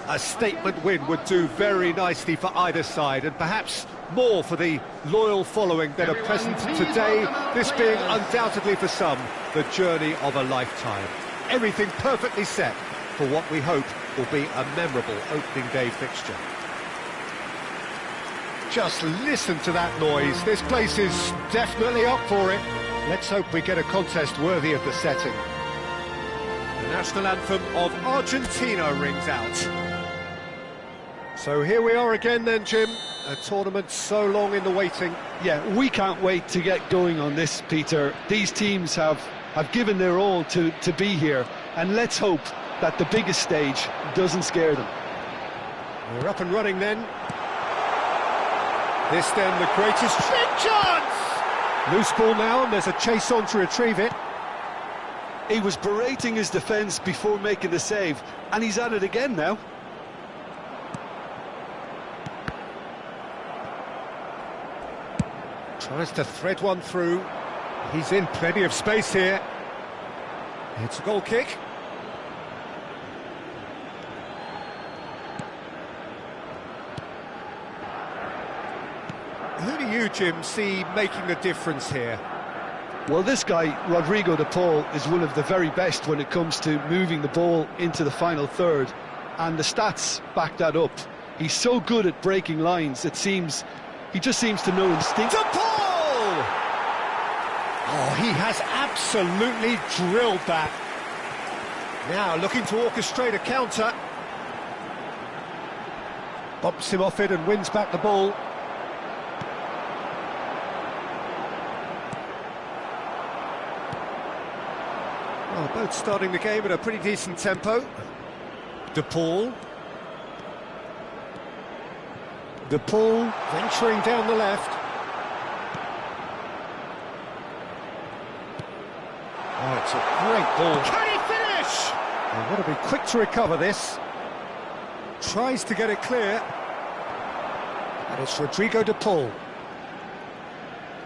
A: A statement win would do very nicely for either side, and perhaps more for the loyal following that are present today, this being undoubtedly for some the journey of a lifetime. Everything perfectly set for what we hope will be a memorable opening day fixture. Just listen to that noise. This place is definitely up for it. Let's hope we get a contest worthy of the setting. The national anthem of Argentina rings out. So here we are again then, Jim. A tournament so long in the waiting.
B: Yeah, we can't wait to get going on this, Peter. These teams have given their all to be here, and let's hope that the biggest stage doesn't scare them.
A: We're up and running then. This then the greatest chance! Loose ball now, and there's a chase on to retrieve it.
B: He was berating his defence before making the save, and he's at it again now.
A: Tries to thread one through. He's in plenty of space here. It's a goal kick. Who do you, Jim, see making the difference here?
B: Well, this guy, Rodrigo de Paul, is one of the very best when it comes to moving the ball into the final third, and the stats back that up. He's so good at breaking lines, he just seems to know instinct.
A: De Paul! Oh, he has absolutely drilled that. Now looking to orchestrate a counter. Bumps him off it and wins back the ball. Well, both starting the game at a pretty decent tempo. De Paul. De Paul venturing down the left. Oh, it's a great ball. Can he finish? They've got to be quick to recover this. Tries to get it clear. And it's Rodrigo de Paul.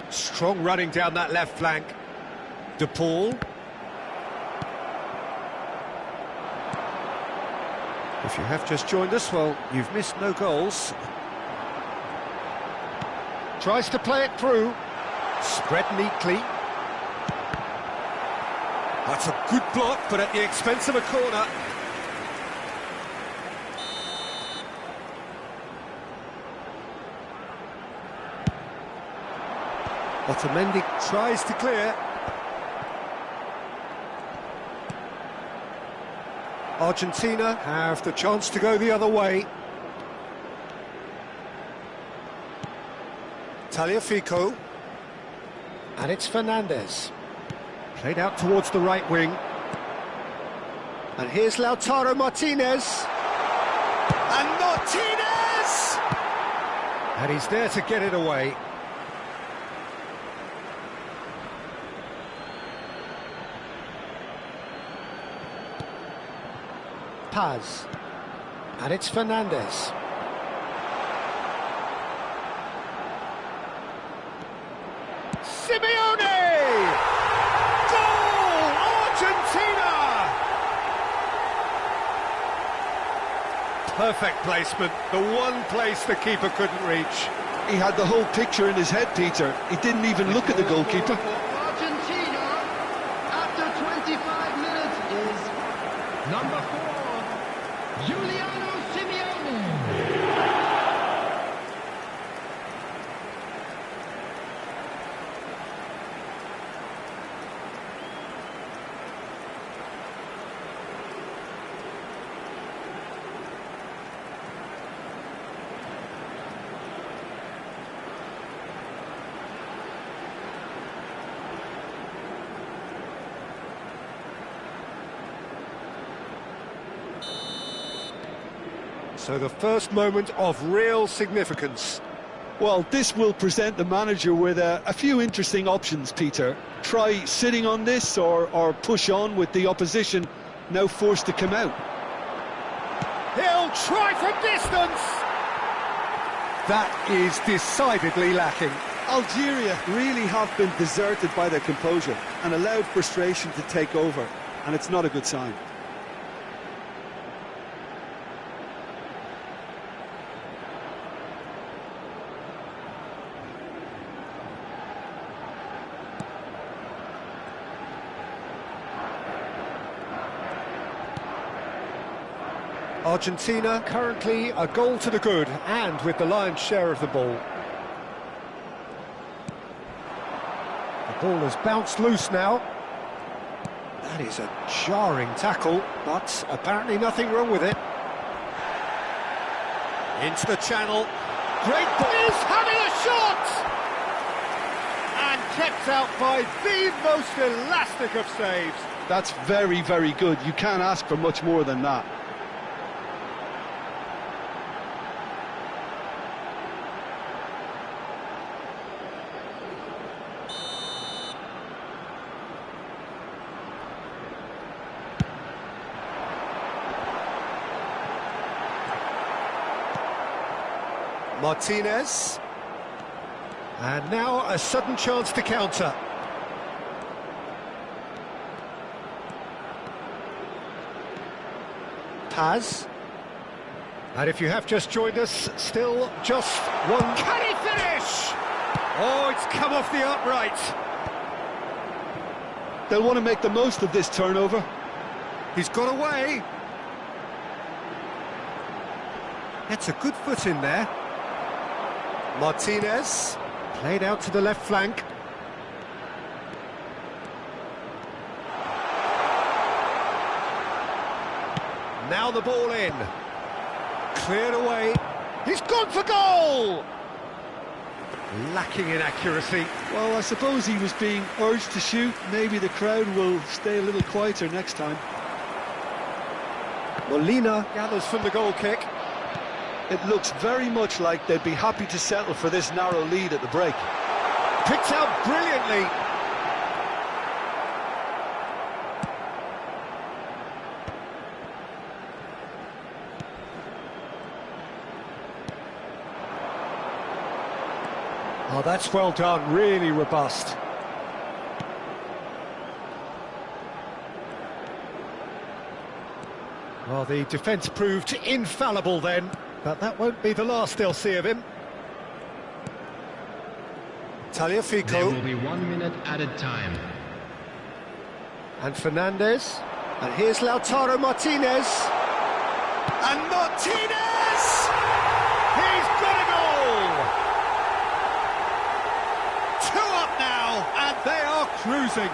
A: Strong running down that left flank. De Paul. If you have just joined us, well, you've missed no goals. Tries to play it through. Spread neatly. That's a good block, but at the expense of a corner. Otamendi tries to clear. Argentina have the chance to go the other way. Tagliafico. And it's Fernandez. Played out towards the right wing. And here's Lautaro Martinez. And Martinez! And he's there to get it away. Paz. And it's Fernandez. Simeone! Goal! Argentina! Perfect placement, the one place the keeper couldn't reach.
B: He had the whole picture in his head, Peter. He didn't even look at the goalkeeper.
D: Argentina, after 25 minutes, is number 4, Giuliano Simeone.
A: So the first moment of real significance.
B: Well, this will present the manager with a few interesting options, Peter. Try sitting on this or push on with the opposition now forced to come out.
A: He'll try from distance! That is decidedly lacking.
B: Algeria really have been deserted by their composure and allowed frustration to take over, and it's not a good sign.
A: Argentina currently a goal to the good and with the lion's share of the ball. The ball has bounced loose now. That is a jarring tackle, but apparently nothing wrong with it. Into the channel. Great ball. He's having a shot! And kept out by the most elastic of saves.
B: That's very, very good. You can't ask for much more than that.
A: Martinez. And now a sudden chance to counter. Paz. And if you have just joined us, still just one. Can he finish? Oh, it's come off the upright.
B: They'll want to make the most of this turnover.
A: He's got away. That's a good foot in there. Martinez, played out to the left flank. Now the ball in. Cleared away. He's gone for goal! Lacking in accuracy.
B: Well, I suppose he was being urged to shoot. Maybe the crowd will stay a little quieter next time.
A: Molina gathers from the goal kick.
B: It looks very much like they'd be happy to settle for this narrow lead at the break.
A: Picked out brilliantly. Oh, that's well done, really robust. Well, the defence proved infallible then, but that won't be the last they'll see of him. Tagliafico.
E: There will be 1 minute added time.
A: And Fernandes. And here's Lautaro Martinez. And Martinez! He's got a goal! 2 up now, and they are cruising.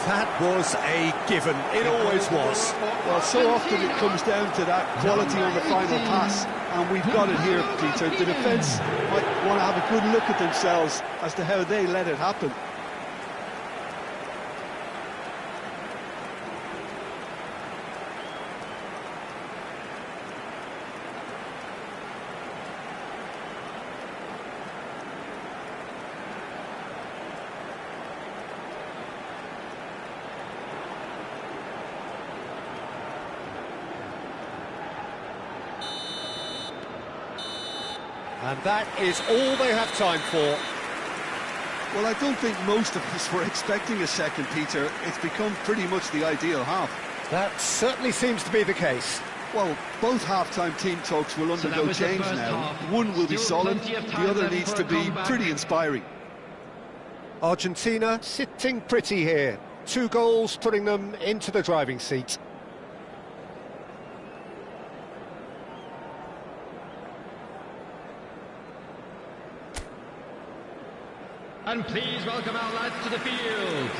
A: That was a given. It always was.
B: Well, so often it comes down to that quality on the final pass, and we've got it here, Peter. The defence might want to have a good look at themselves as to how they let it happen.
A: And that is all they have time for.
B: Well, I don't think most of us were expecting a second, Peter. It's become pretty much the ideal half.
A: That certainly seems to be the case.
B: Well, both half-time team talks will undergo change now. One will be solid, the other needs to be pretty inspiring.
A: Argentina sitting pretty here. 2 goals putting them into the driving seat.
E: And please welcome our lads to the field.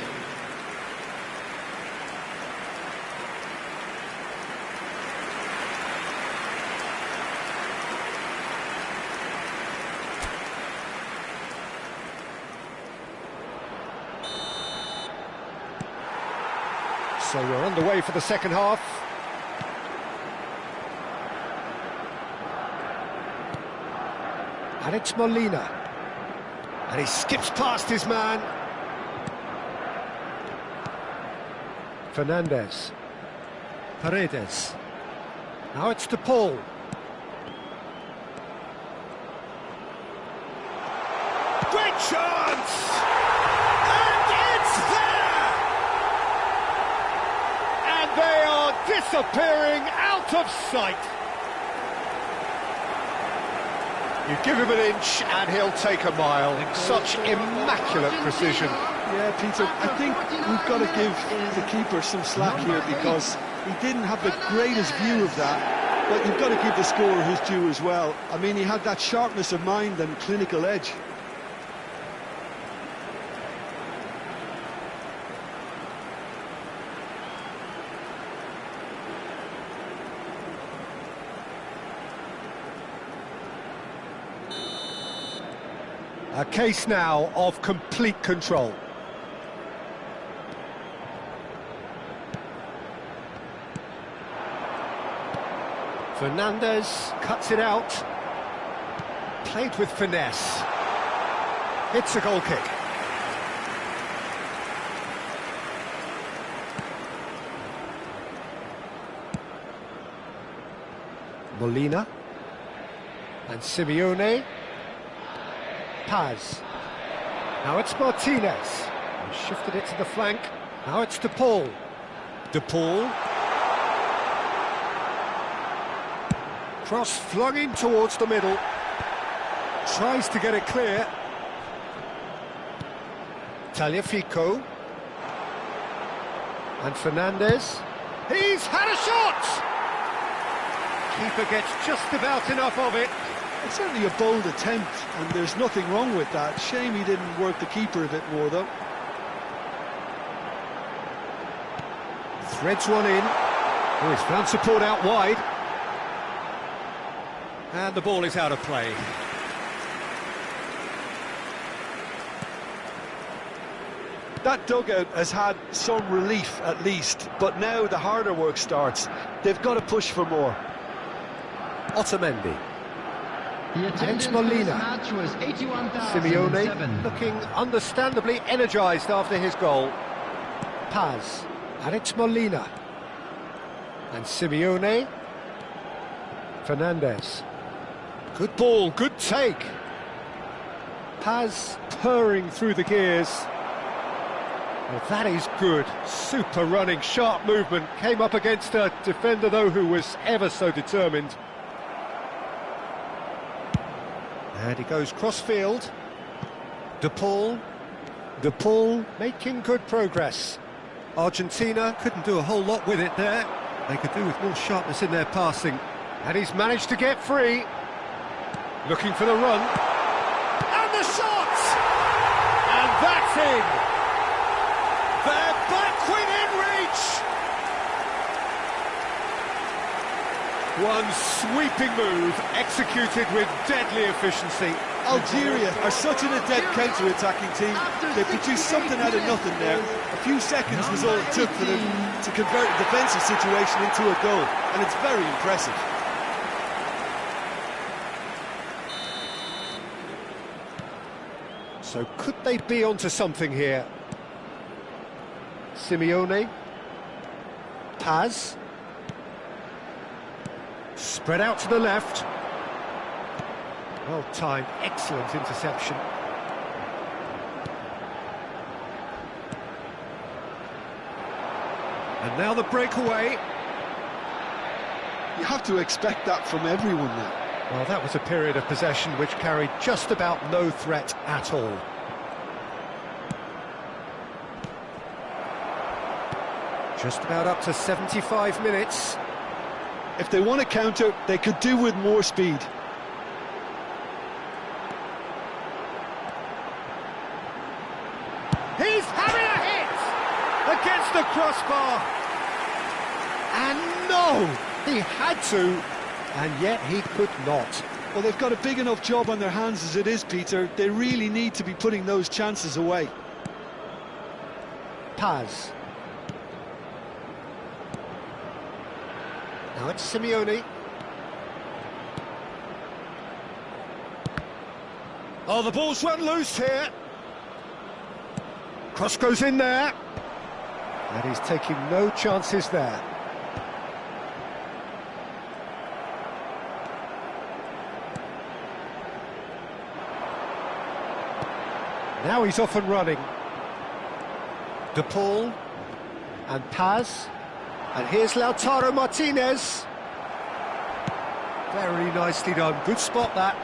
A: So we're underway for the second half. And it's Molina. And he skips past his man. Fernandes. Paredes. Now it's to Paul. Great chance! And it's there! And they are disappearing out of sight. You give him an inch and he'll take a mile. Such immaculate precision.
B: Yeah, Peter, I think we've got to give the keeper some slack here because he didn't have the greatest view of that, but you've got to give the scorer his due as well. I mean, he had that sharpness of mind and clinical edge.
A: A case now of complete control. Fernandes cuts it out. Played with finesse. It's a goal kick. Molina. And Simeone. Paz. Now it's Martinez. He shifted it to the flank. Now it's to Paul. De Paul. Cross flung in towards the middle. Tries to get it clear. Tagliafico. And Fernandes. He's had a shot! Keeper gets just about enough of it.
B: It's certainly a bold attempt, and there's nothing wrong with that. Shame he didn't work the keeper a bit more, though.
A: Threads one in. Oh, he's found support out wide. And the ball is out of play.
B: That dugout has had some relief, at least, but now the harder work starts. They've got to push for more.
A: Otamendi. And Molina. Simeone looking understandably energised after his goal. Paz. And it's Molina. And Simeone. Fernandes. Good ball, good take. Paz purring through the gears. Well, that is good. Super running, sharp movement. Came up against a defender, though, who was ever so determined. And he goes cross-field. De Paul making good progress. Argentina couldn't do a whole lot with it there. They could do with more sharpness in their passing. And he's managed to get free. Looking for the run. And the shot! And that's in! They're back within reach! One sweeping move, executed with deadly efficiency.
B: Algeria are such an adept counter-attacking team. They produced something out of nothing there. A few seconds was all it took for them to convert a defensive situation into a goal, and it's very impressive.
A: So could they be onto something here? Simeone. Paz. Spread out to the left. Well timed, excellent interception. And now the breakaway.
B: You have to expect that from everyone now.
A: Well, that was a period of possession which carried just about no threat at all. Just about up to 75 minutes.
B: If they want to counter, they could do with more speed.
A: He's having a hit against the crossbar. And no, he had to, and yet he could not.
B: Well, they've got a big enough job on their hands as it is, Peter. They really need to be putting those chances away.
A: Paz. Now it's Simeone. Oh, the ball's run loose here. Cross goes in there. And he's taking no chances there. Now he's off and running. De Paul and Paz. And here's Lautaro Martinez. Very nicely done. Good spot, that.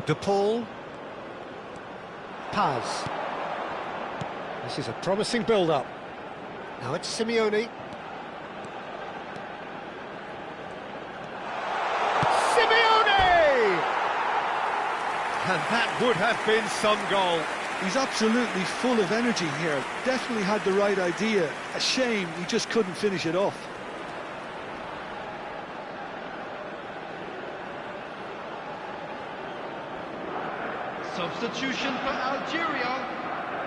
A: De Paul. Paz. This is a promising build-up. Now it's Simeone. And that would have been some goal.
B: He's absolutely full of energy here. Definitely had the right idea. A shame he just couldn't finish it off.
E: Substitution for Algeria.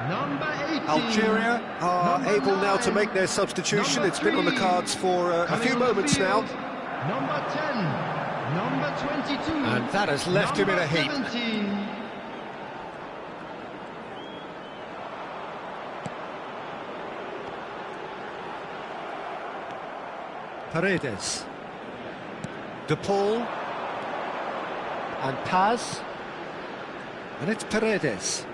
E: Number 18.
A: Algeria are able now to make their substitution. It's been on the cards for a few moments now.
E: Number 10. Number 22.
A: And that has left him in a heap.
E: 17.
A: Paredes. De Paul. And Paz. And it's Paredes.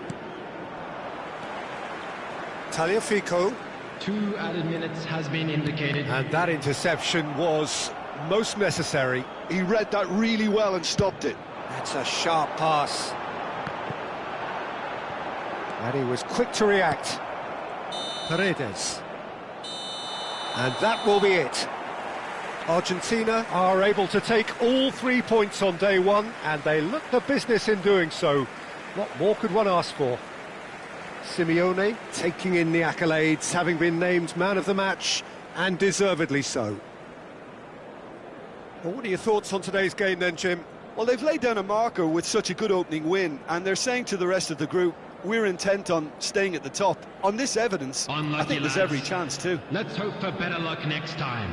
A: Tagliafico.
E: 2 added minutes has been indicated.
A: And that interception was most necessary.
B: He read that really well and stopped it.
A: That's a sharp pass. And he was quick to react. Paredes. And that will be it. Argentina are able to take all 3 points on day one, and they look the business in doing so. What more could one ask for? Simeone taking in the accolades, having been named man of the match, and deservedly so. Well, what are your thoughts on today's game then, Jim?
B: Well, they've laid down a marker with such a good opening win, and they're saying to the rest of the group, we're intent on staying at the top. On this evidence,
E: Unlucky
B: I think there's
E: lads.
B: every chance too.
E: Let's hope for better luck next time.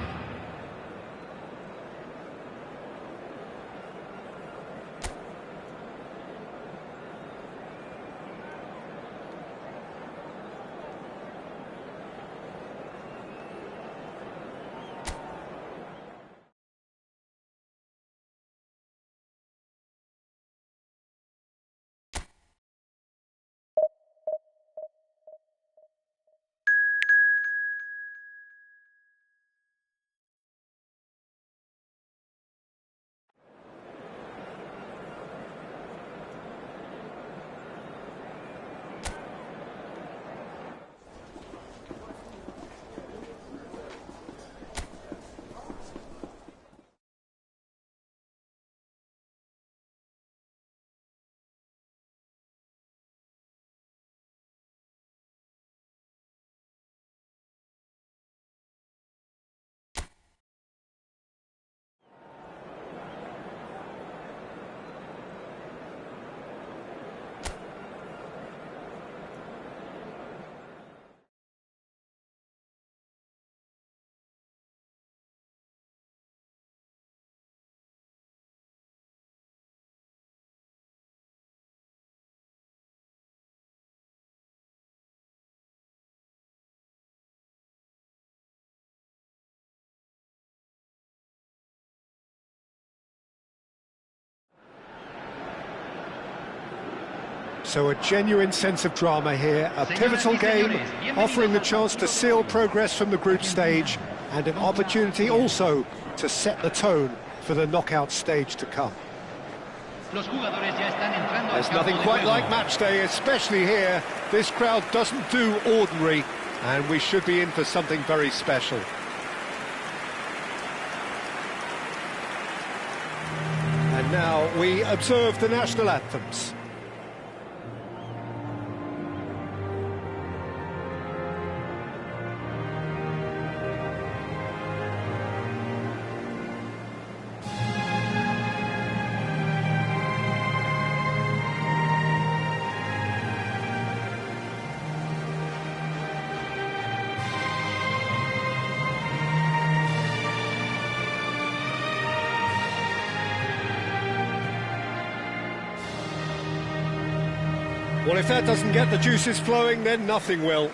A: So a genuine sense of drama here, a pivotal game, offering the chance to seal progress from the group stage and an opportunity also to set the tone for the knockout stage to come. There's nothing quite like match day, especially here. This crowd doesn't do ordinary, and we should be in for something very special. And now we observe the national anthems. Well, if that doesn't get the juices flowing, then nothing will.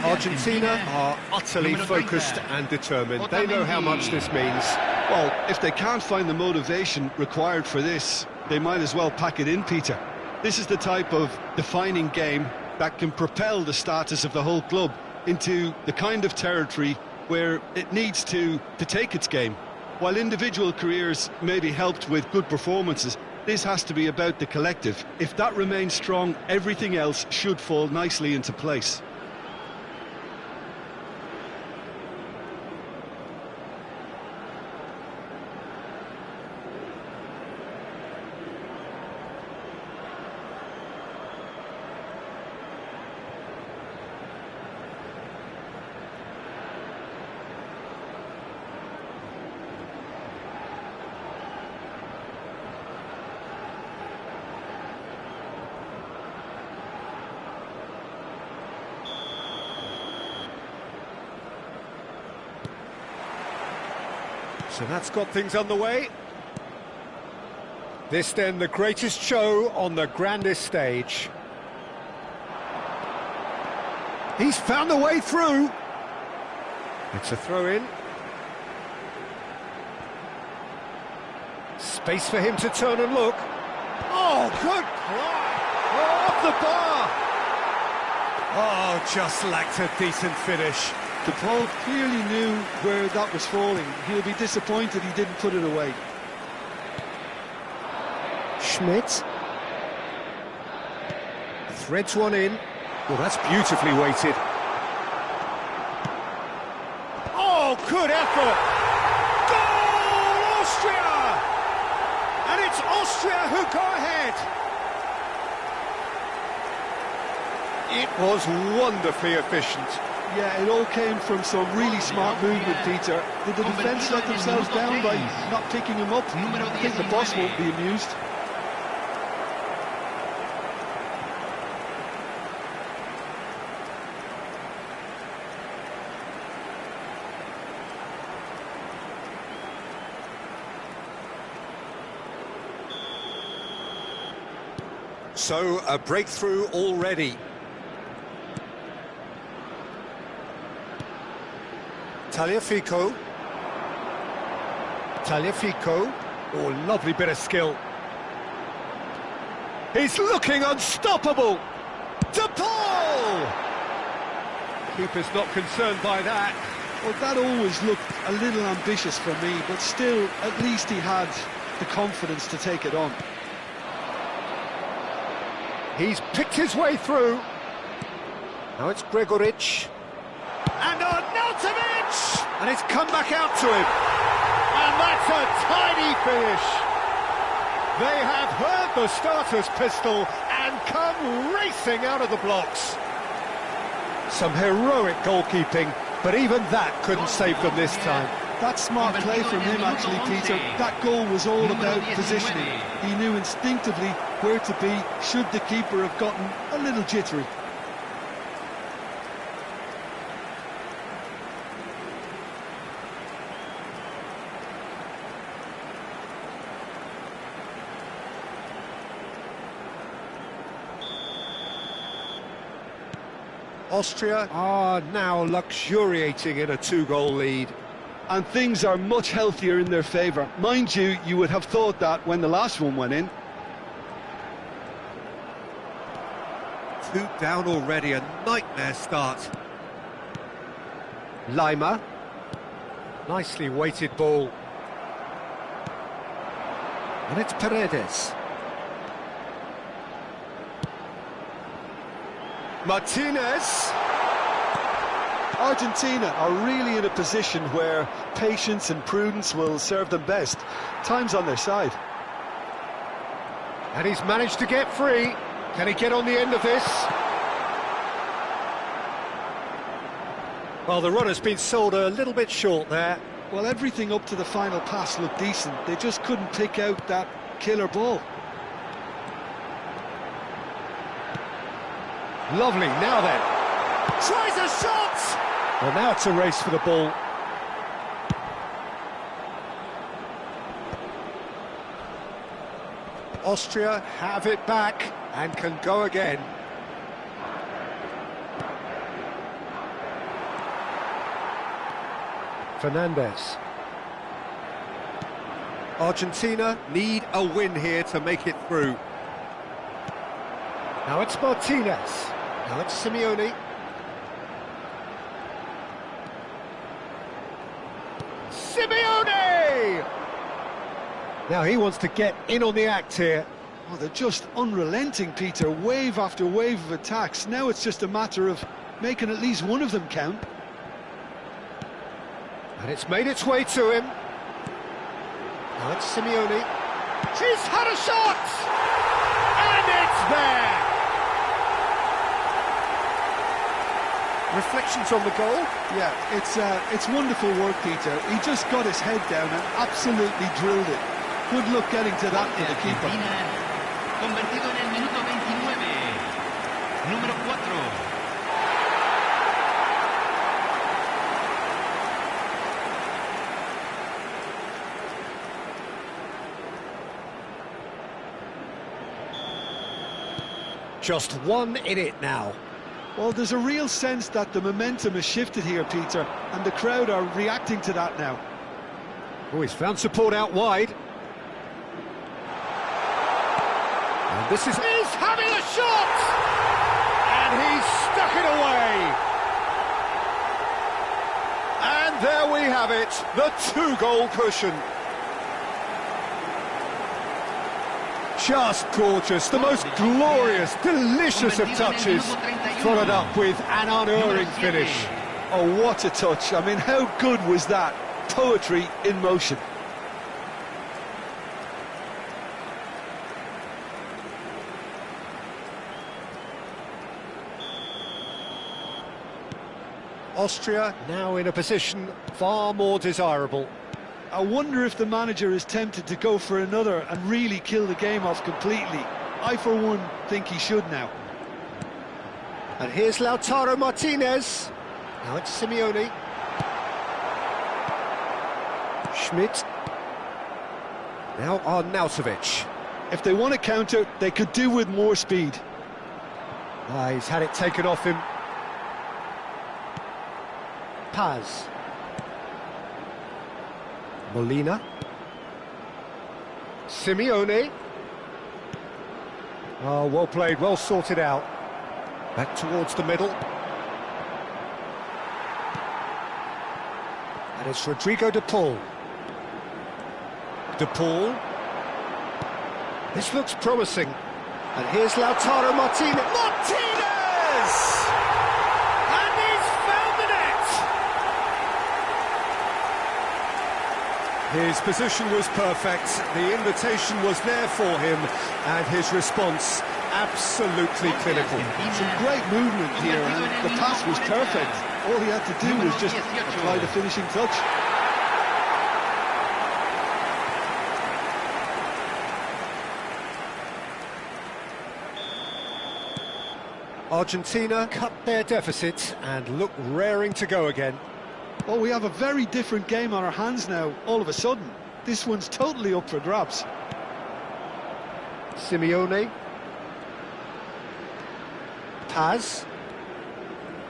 A: Argentina are utterly focused and determined. They know how much this means.
B: Well, if they can't find the motivation required for this, they might as well pack it in, Peter. This is the type of defining game that can propel the status of the whole club into the kind of territory where it needs to take its game. While individual careers may be helped with good performances, this has to be about the collective. If that remains strong, everything else should fall nicely into place.
A: So that's got things underway. This then the greatest show on the grandest stage. He's found a way through. It's a throw-in. Space for him to turn and look. Oh, good play! Oh, off the bar! Oh, just lacked a decent finish.
B: The ball clearly knew where that was falling. He'll be disappointed he didn't put it away.
A: Schmidt. Threads one in. Well, that's beautifully weighted. Oh, good effort! Goal, Austria! And it's Austria who go ahead. It was wonderfully efficient.
B: Yeah, it all came from some really smart movement, Peter. Did the defence let themselves down by not picking him up? I think the boss won't be amused.
A: So, a breakthrough already. Tagliafico. Oh, lovely bit of skill. He's looking unstoppable. De Paul! Keeper's not concerned by that.
B: Well, that always looked a little ambitious for me, but still, at least he had the confidence to take it on.
A: He's picked his way through. Now it's Gregoric. And Arnautovic! And it's come back out to him. And that's a tiny finish. They have heard the starter's pistol and come racing out of the blocks. Some heroic goalkeeping, but even that couldn't save them this time.
B: That's smart play from him, actually, Peter. That goal was all about positioning. He knew instinctively where to be should the keeper have gotten a little jittery.
A: Austria are now luxuriating in a two-goal lead.
B: And things are much healthier in their favour. Mind you, you would have thought that when the last one went in.
A: 2 down already, a nightmare start. Lima. Nicely weighted ball. And it's Paredes. Martinez.
B: Argentina are really in a position where patience and prudence will serve them best. Time's on their side.
A: And he's managed to get free. Can he get on the end of this? Well, the runner's been sold a little bit short there.
B: Well, everything up to the final pass looked decent. They just couldn't pick out that killer ball.
A: Lovely, now then. Tries a shot! Well, now it's a race for the ball. Austria have it back and can go again. Fernandez. Argentina need a win here to make it through. Now it's Martinez. Now it's Simeone. Simeone! Now he wants to get in on the act here.
B: Oh, they're just unrelenting, Peter. Wave after wave of attacks. Now it's just a matter of making at least one of them count.
A: And it's made its way to him. Now it's Simeone. He's had a shot! And it's there! Reflections on the goal?
B: Yeah, it's wonderful work, Peter. He just got his head down and absolutely drilled it. Good luck getting to that for the keeper.
D: Convertido en el minuto 29. Número 4.
A: Just one in it now.
B: Well, there's a real sense that the momentum has shifted here, Peter, and the crowd are reacting to that now.
A: Oh, he's found support out wide. And this is... He's having a shot! And he's stuck it away! And there we have it, the two-goal cushion. Just gorgeous, the most glorious, delicious of touches, followed up with an unerring finish.
B: Oh, what a touch. I mean, how good was that? Poetry in motion.
A: Austria now in a position far more desirable.
B: I wonder if the manager is tempted to go for another and really kill the game off completely. I, for one, think he should now.
A: And here's Lautaro Martinez. Now it's Simeone. Schmidt. Now Arnautovic.
B: If they want to counter, they could do with more speed.
A: He's had it taken off him. Paz. Molina. Simeone. Oh, well played, well sorted out. Back towards the middle. And it's Rodrigo de Paul. De Paul. This looks promising. And here's Lautaro Martinez. Martinez! And he's found the net! His position was perfect. The invitation was there for him. And his response absolutely clinical.
B: Some great movement here, and the pass was perfect. All he had to do was just apply the finishing touch.
A: Argentina cut their deficit and look raring to go again.
B: Oh, we have a very different game on our hands now, all of a sudden. This one's totally up for grabs.
A: Simeone. Paz.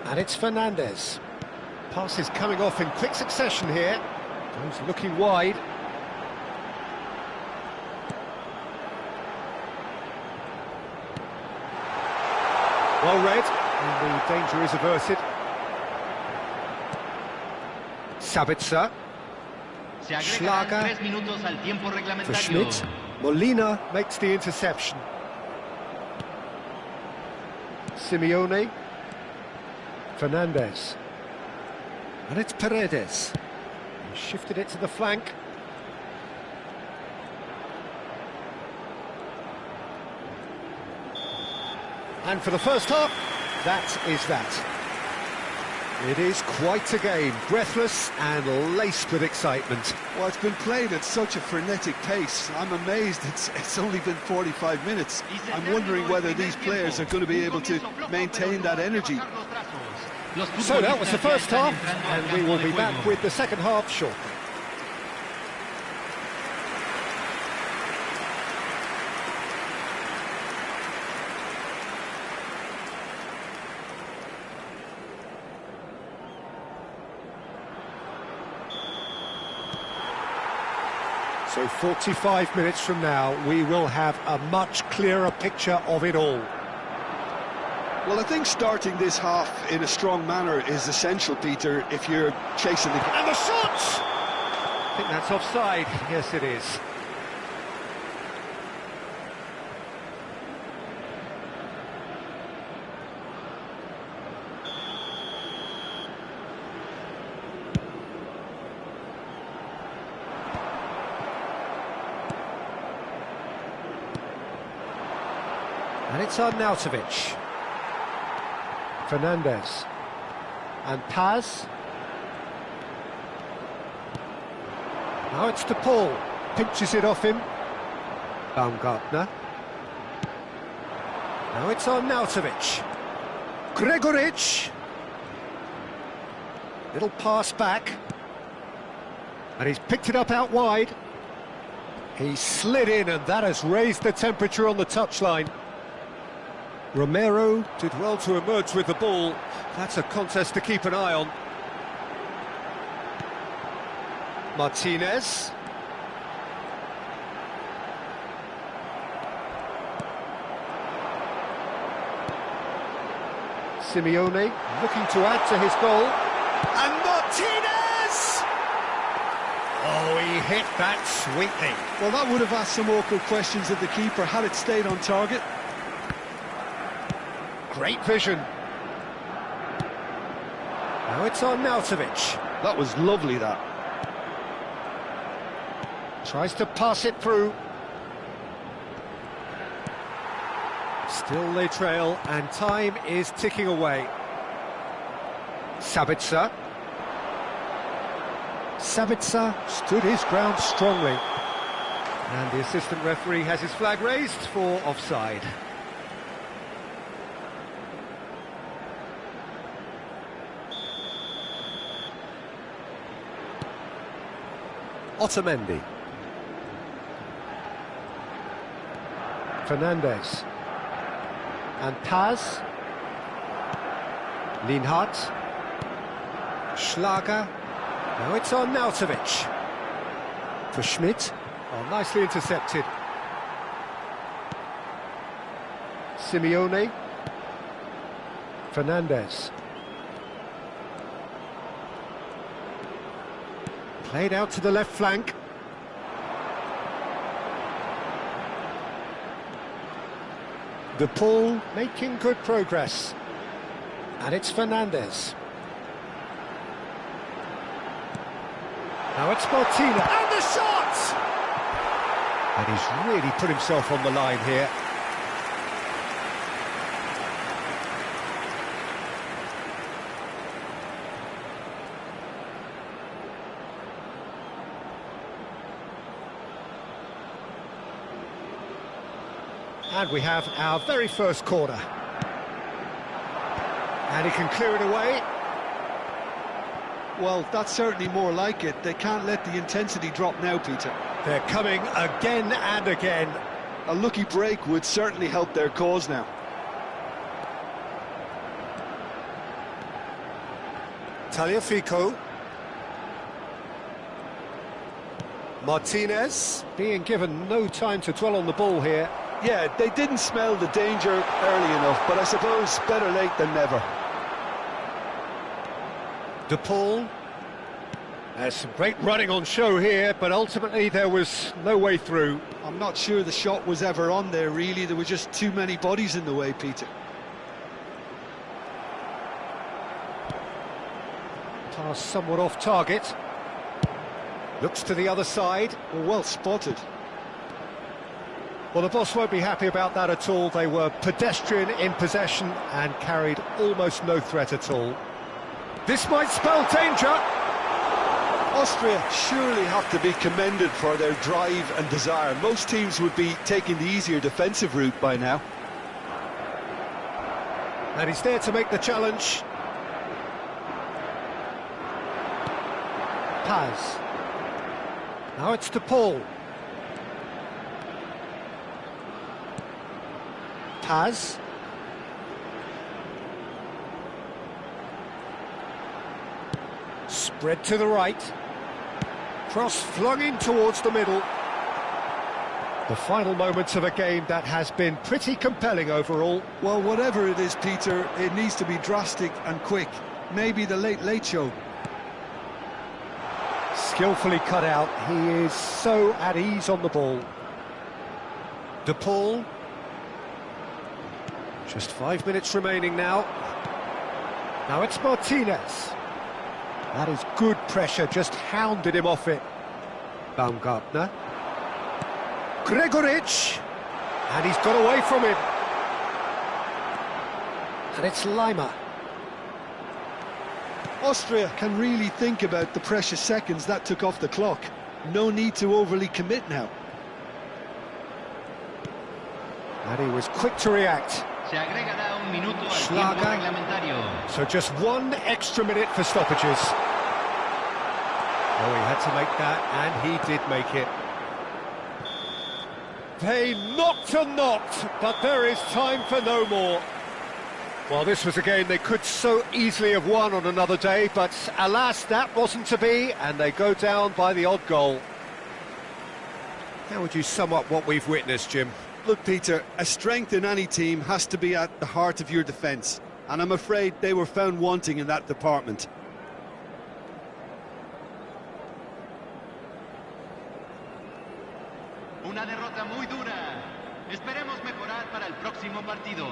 A: And it's Fernandez. Passes coming off in quick succession here. Goes looking wide. Well read, and the danger is averted. Sabitzer. Schlager. For Schmidt. Molina makes the interception. Simeone. Fernandez. And it's Paredes. He shifted it to the flank. And for the first half, that is that. It is quite a game, breathless and laced with excitement.
B: Well, it's been played at such a frenetic pace. I'm amazed it's only been 45 minutes. I'm wondering whether these players are going to be able to maintain that energy.
A: So that was the first half, and we will be back with the second half shortly. So 45 minutes from now, we will have a much clearer picture of it all.
B: Well, I think starting this half in a strong manner is essential, Peter, if you're chasing the...
A: And the shot! I think that's offside. Yes, it is. And it's Arnautovic. Fernandez. And Paz. Now it's to Paul. Pinches it off him. Baumgartner. Now it's Arnautovic. Gregoric. Little pass back. And he's picked it up out wide. He slid in, and that has raised the temperature on the touchline. Romero did well to emerge with the ball. That's a contest to keep an eye on. Martinez. Simeone looking to add to his goal. And Martinez! Oh, he hit that sweetly.
B: Well, that would have asked some awkward questions of the keeper had it stayed on target.
A: Great vision. Now it's Arnautovic.
B: That was lovely, that.
A: Tries to pass it through. Still they trail, and time is ticking away. Sabitzer. Sabitzer stood his ground strongly. And the assistant referee has his flag raised for offside. Otamendi. Fernandez. And Paz. Lienhardt. Schlager. Now it's Arnautovic. For Schmidt. Oh, nicely intercepted. Simeone. Fernandez. Played out to the left flank. De Paul making good progress. And it's Fernandez. Now it's Martina. And the shot! And he's really put himself on the line here. And we have our very first corner. And he can clear it away.
B: Well, that's certainly more like it. They can't let the intensity drop now, Peter.
A: They're coming again and again.
B: A lucky break would certainly help their cause now.
A: Tagliafico. Martinez being given no time to dwell on the ball here.
B: Yeah, they didn't smell the danger early enough, but I suppose better late than never.
A: De Paul. There's some great running on show here, but ultimately there was no way through.
B: I'm not sure the shot was ever on there, really. There were just too many bodies in the way, Peter.
A: Pass somewhat off target. Looks to the other side.
B: Well spotted.
A: Well, the boss won't be happy about that at all. They were pedestrian in possession and carried almost no threat at all. This might spell danger.
B: Austria surely have to be commended for their drive and desire. Most teams would be taking the easier defensive route by now.
A: And he's there to make the challenge. Paz. Now it's De Paul. Paz. Spread to the right. Cross flung in towards the middle. The final moments of a game that has been pretty compelling overall.
B: Well, whatever it is, Peter, it needs to be drastic and quick. Maybe the late show.
A: Skillfully cut out. He is so at ease on the ball. De Paul. Just 5 minutes remaining now. Now it's Martinez. That is good pressure, just hounded him off it. Baumgartner. Gregoric. And he's got away from him. And it's Lima.
B: Austria can really think about the precious seconds that took off the clock. No need to overly commit now.
A: And he was quick to react.
D: Se agregará un minuto al tiempo
A: Schlager.
D: reglamentario.
A: So just 1 extra minute for stoppages. Oh, he had to make that, and he did make it. They knocked and knocked, but there is time for no more. Well, this was a game they could so easily have won on another day, but alas, that wasn't to be, and they go down by the odd goal. How would you sum up what we've witnessed, Jim?
B: Look, Peter, a strength in any team has to be at the heart of your defence, and I'm afraid they were found wanting in that department.
D: Una derrota muy dura. Esperemos mejorar para el próximo partido.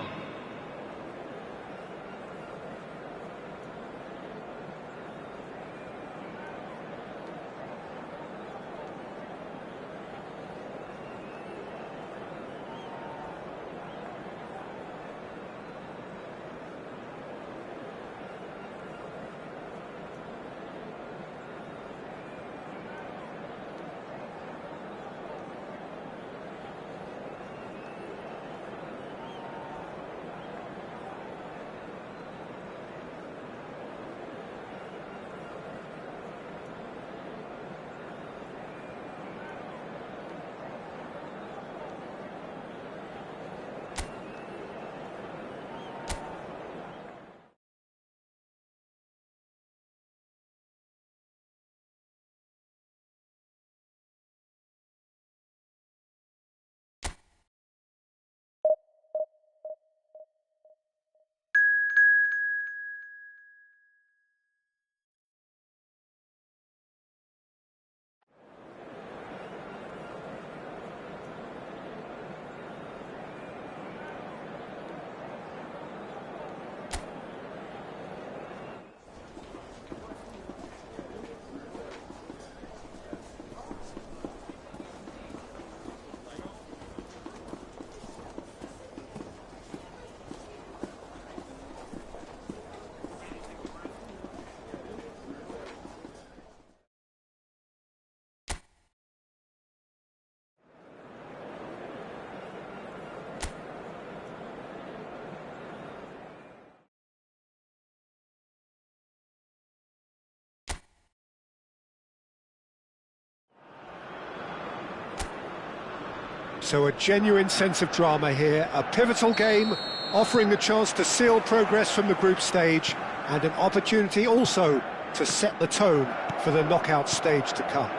A: So a genuine sense of drama here, a pivotal game, offering the chance to seal progress from the group stage, and an opportunity also to set the tone for the knockout stage to come.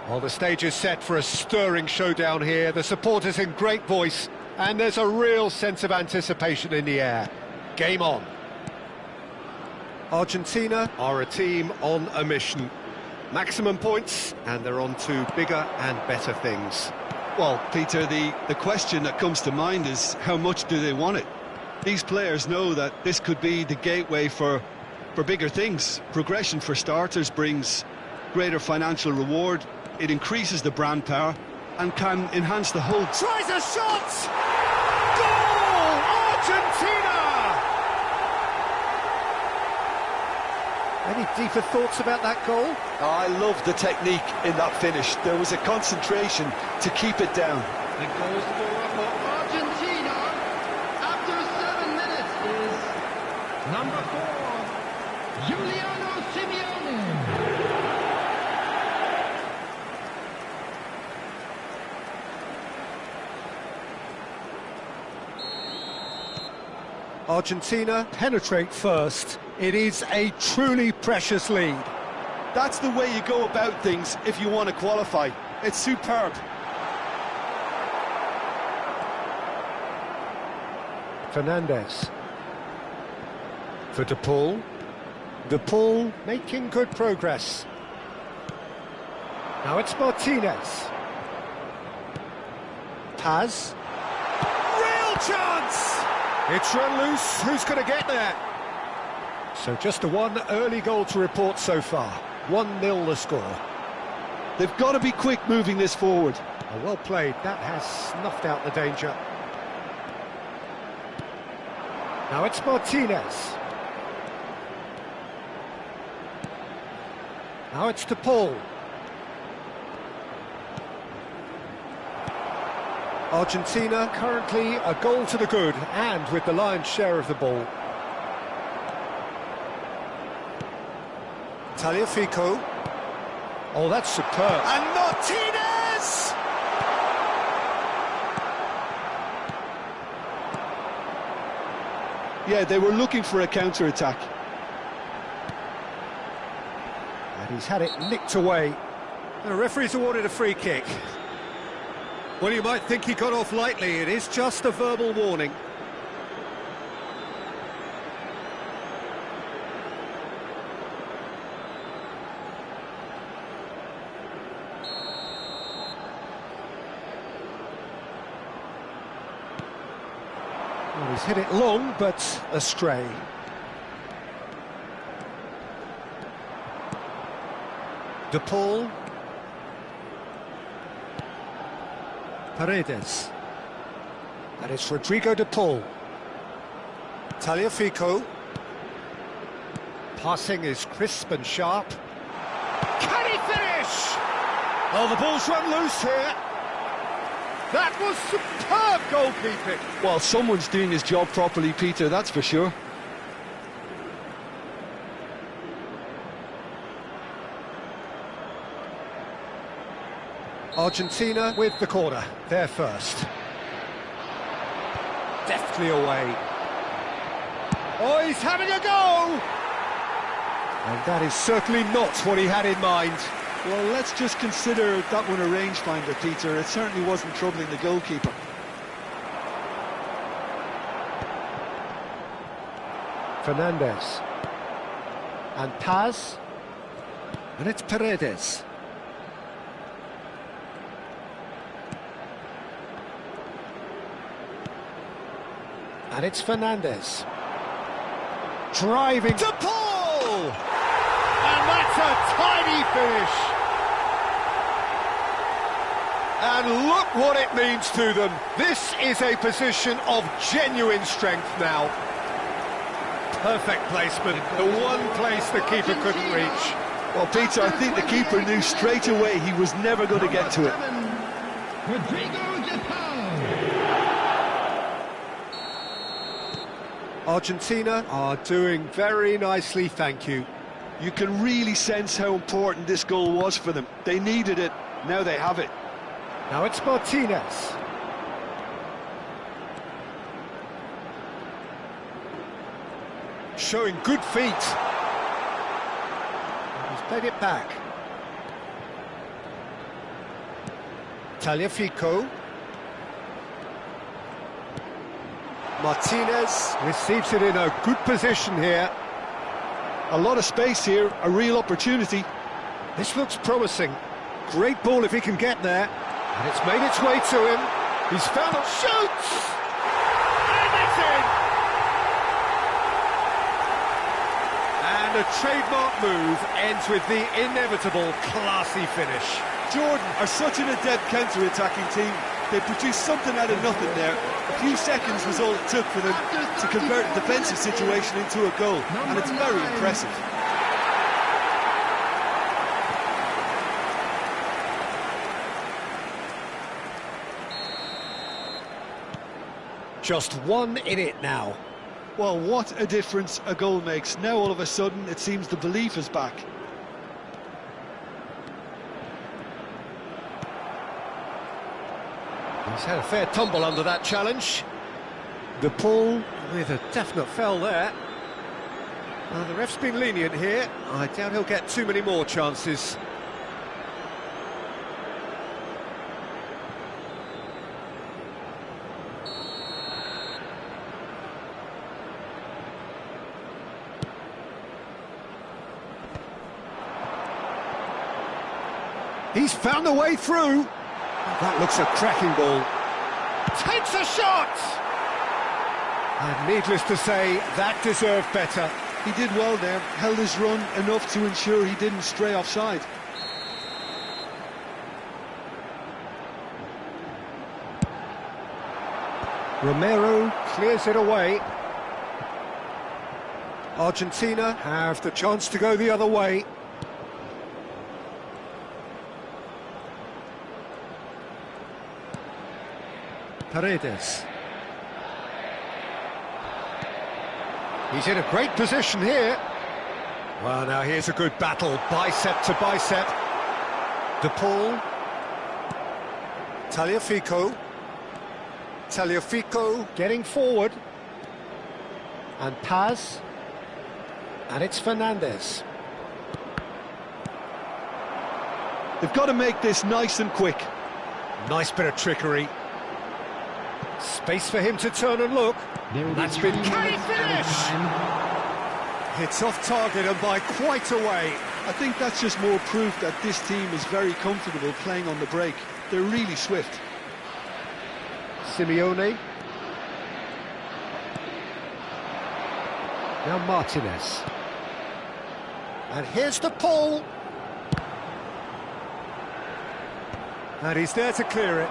A: Well, the stage is set for a stirring showdown here, the supporters in great voice, and there's a real sense of anticipation in the air. Game on. Argentina are a team on a mission. Maximum points, and they're on to bigger and better things.
B: Well, Peter, the question that comes to mind is how much do they want it? These players know that this could be the gateway for bigger things. Progression, for starters, brings greater financial reward, it increases the brand power and can enhance the whole...
A: Tries a shot! Goal! Argentina! Any deeper thoughts about that goal?
B: I love the technique in that finish. There was a concentration to keep it down.
E: The goal scorer for Argentina after 7 minutes is number 4, Giuliano Simeone.
A: Argentina penetrate first. It is a truly precious lead.
B: That's the way you go about things if you want to qualify. It's superb.
A: Fernandez. For De Paul. De Paul making good progress. Now it's Martinez. Paz. Real chance! It's run loose. Who's going to get there? So just a one early goal to report so far. 1-0 the score.
B: They've got to be quick moving this forward.
A: Oh, well played. That has snuffed out the danger. Now it's Martinez. Now it's De Paul. Argentina currently a goal to the good and with the lion's share of the ball. Tagliafico. Oh, that's superb. And Martinez!
B: Yeah, they were looking for a counter-attack.
A: And he's had it nicked away. The referee's awarded a free kick. Well, you might think he got off lightly. It is just a verbal warning. Well, he's hit it long, but astray. De Paul. Paredes. And it's Rodrigo De Paul. Tagliafico. Passing is crisp and sharp. Can he finish? Oh, the ball's run loose here. That was superb goalkeeping.
B: Well, someone's doing his job properly, Peter, that's for sure.
A: Argentina with the corner, they're first. Deftly away. Oh, he's having a go! And that is certainly not what he had in mind.
B: Well, let's just consider that one a rangefinder, Peter. It certainly wasn't troubling the goalkeeper.
A: Fernandez. And Paz. And it's Paredes. And it's Fernandez. Driving. De Paul! And that's a tiny finish. And look what it means to them. This is a position of genuine strength now. Perfect placement. The one place the keeper couldn't reach.
B: Well, Peter, I think the keeper knew straight away he was never going to get to it.
E: Rodrigo De Paul.
A: Argentina are doing very nicely, thank you.
B: You can really sense how important this goal was for them. They needed it, now they have it.
A: Now it's Martinez. Showing good feet. He's played it back. Tagliafico. Martinez receives it in a good position here.
B: A lot of space here, a real opportunity.
A: This looks promising. Great ball if he can get there. And it's made its way to him. He's found it, shoots! And it's in! And a trademark move ends with the inevitable classy finish.
B: Jordan are such an adept counter-attacking team. They produced something out of nothing there. A few seconds was all it took for them to convert a defensive situation into a goal, and it's very impressive.
A: Just 1 in it now.
B: Well, what a difference a goal makes. Now all of a sudden it seems the belief is back.
A: He's had a fair tumble under that challenge. The ball with a definite foul there. The ref's been lenient here. I doubt he'll get too many more chances. He's found a way through. That looks a cracking ball. Takes a shot! And needless to say, that deserved better.
B: He did well there, held his run enough to ensure he didn't stray offside.
A: Romero clears it away. Argentina have the chance to go the other way. Paredes. He's in a great position here. Well, now here's a good battle, bicep to bicep. De Paul. Tagliafico. Tagliafico getting forward. And Paz. And it's Fernandez.
B: They've got to make this nice and quick.
A: Nice bit of trickery. Space for him to turn and look. That's been carried finish! It's off target and by quite a way.
B: I think that's just more proof that this team is very comfortable playing on the break. They're really swift.
A: Simeone. Now Martinez. And here's the pull. And he's there to clear it.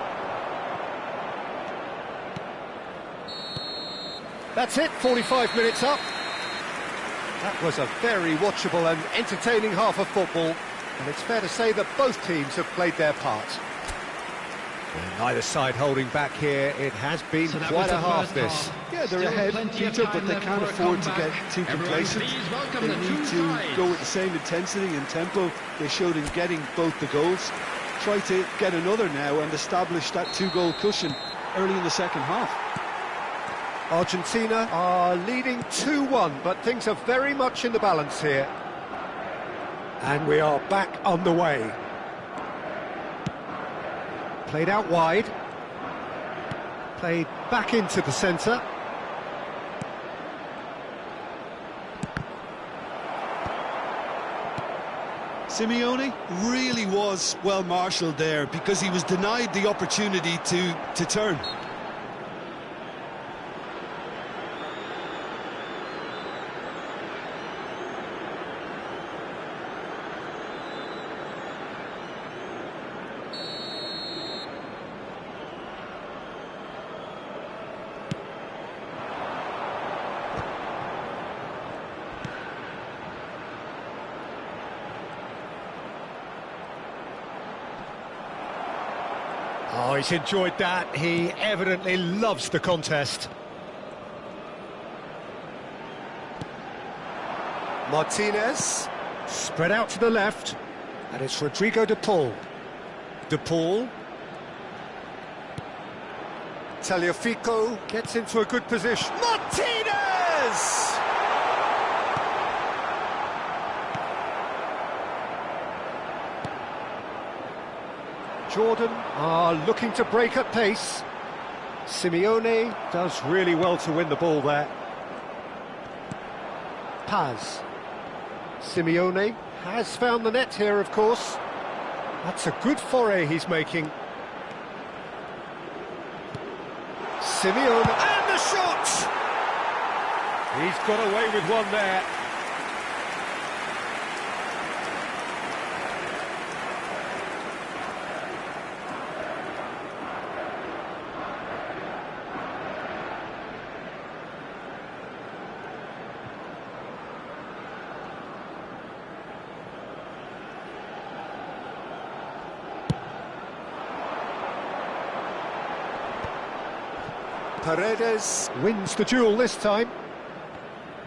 A: That's it, 45 minutes up. That was a very watchable and entertaining half of football, and it's fair to say that both teams have played their part. And neither side holding back here. It has been quite a half, this.
B: Yeah, they're ahead, Peter, but they can't afford to get too complacent. They need to go with the same intensity and tempo they showed in getting both the goals. Try to get another now and establish that two-goal cushion early in the second half.
A: Argentina are leading 2-1, but things are very much in the balance here. And we are back on the way. Played out wide. Played back into the centre.
B: Simeone really was well marshalled there because he was denied the opportunity to turn.
A: Oh, he's enjoyed that. He evidently loves the contest. Martinez, spread out to the left, and it's Rodrigo De Paul. De Paul, Tagliafico gets into a good position. Martinez! Jordan are looking to break at pace. Simeone does really well to win the ball there. Paz. Simeone has found the net here, of course. That's a good foray he's making. Simeone, and the shot! He's got away with one there. Paredes wins the duel this time.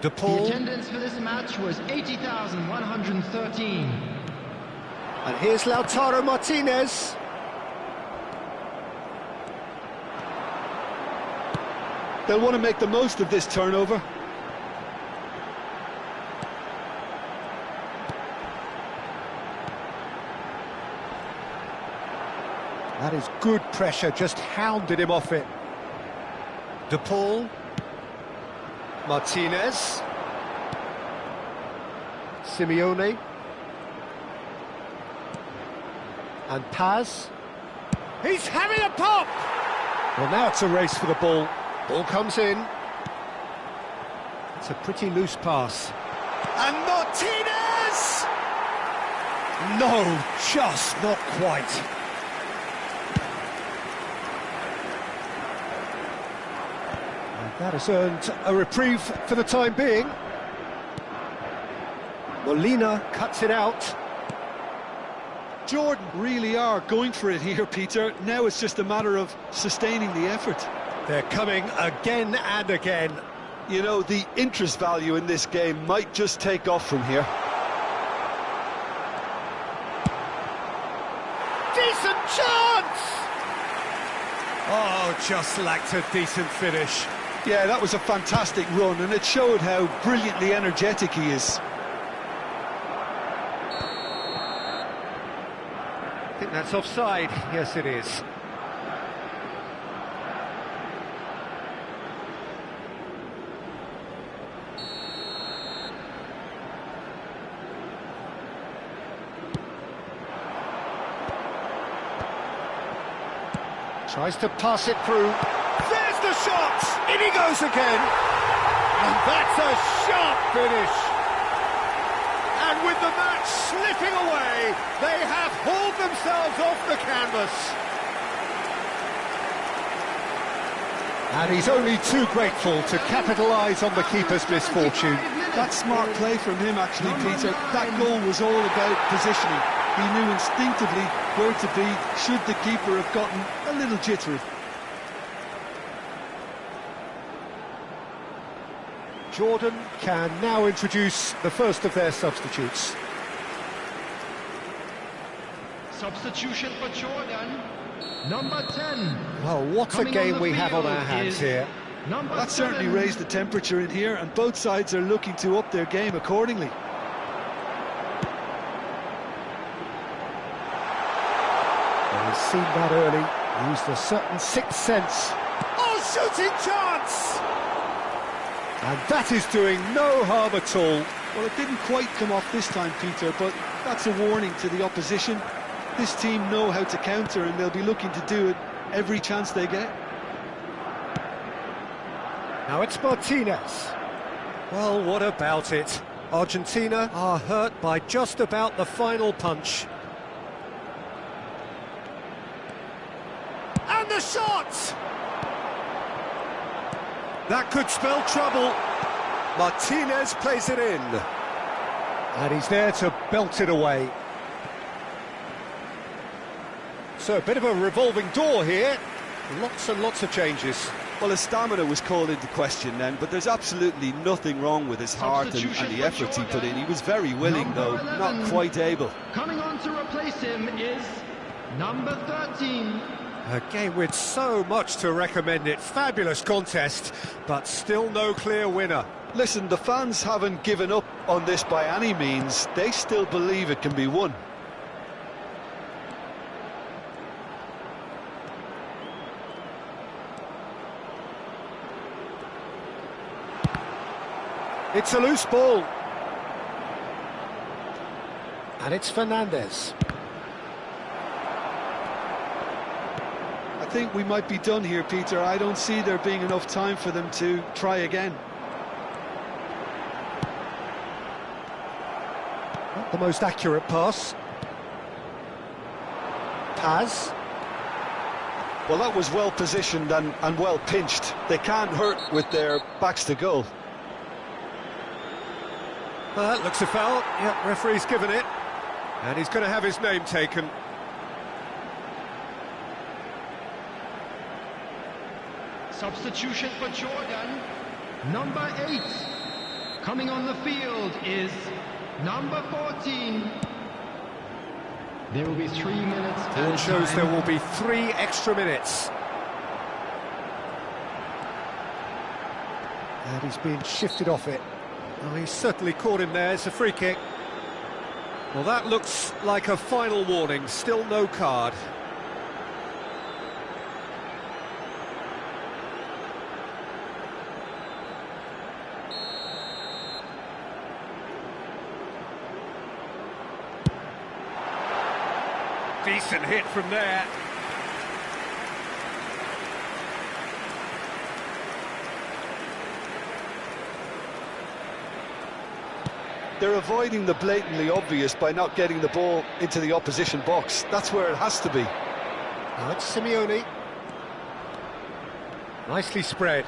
A: De Paul.
E: The attendance for this match was 80,113.
A: And here's Lautaro Martinez.
B: They'll want to make the most of this turnover.
A: That is good pressure, just hounded him off it. De Paul. Martinez. Simeone. And Paz. He's having a pop! Well, now it's a race for the ball. Ball comes in. It's a pretty loose pass. And Martinez! No, just not quite. That has earned a reprieve for the time being. Molina cuts it out.
B: Jordan really are going for it here, Peter. Now it's just a matter of sustaining the effort.
A: They're coming again and again.
B: You know, the interest value in this game might just take off from here.
A: Decent chance! Oh, just lacked a decent finish.
B: Yeah, that was a fantastic run, and it showed how brilliantly energetic he is.
A: I think that's offside. Yes, it is. Tries to pass it through. There's the shot! In he goes again! And that's a sharp finish! And with the match slipping away, they have hauled themselves off the canvas. And he's only too grateful to capitalise on the keeper's misfortune.
B: That's smart play from him, actually, Peter. That goal was all about positioning. He knew instinctively where to be should the keeper have gotten a little jittery.
A: Jordan can now introduce the first of their substitutes.
E: Substitution for Jordan, number 10.
A: Well, what a game we have on our hands here.
B: That certainly raised the temperature in here, and both sides are looking to up their game accordingly.
A: He's seen that early, used a certain sixth sense. Oh, shooting chance! And that is doing no harm at all.
B: Well, it didn't quite come off this time, Peter, but that's a warning to the opposition. This team know how to counter, and they'll be looking to do it every chance they get.
A: Now it's Martinez. Well, what about it? Argentina are hurt by just about the final punch. And the shot! That could spell trouble. Martinez plays it in. And he's there to belt it away. So a bit of a revolving door here. Lots and lots of changes.
B: Well, his stamina was called into question then, but there's absolutely nothing wrong with his heart and the efforts he put in. He was very willing, though, not quite able.
E: Coming on to replace him is number 13,
A: A game with so much to recommend it. Fabulous contest, but still no clear winner.
B: Listen, the fans haven't given up on this by any means. They still believe it can be won.
A: It's a loose ball. And it's Fernandez.
B: I think we might be done here, Peter. I don't see there being enough time for them to try again.
A: Not the most accurate pass. Paz.
B: Well, that was well positioned and well pinched. They can't hurt with their backs to goal.
A: That looks a foul. Yeah, referee's given it. And he's going to have his name taken.
E: Substitution for Jordan. Number 8. Coming on the field is number 14. There will be 3 minutes.
A: It shows there will be 3 extra minutes. And he's being shifted off it. Well, he's certainly caught him there. It's a free kick. Well, that looks like a final warning. Still no card. Decent hit from there.
B: They're avoiding the blatantly obvious by not getting the ball into the opposition box. That's where it has to be.
A: Now it's Simeone. Nicely spread.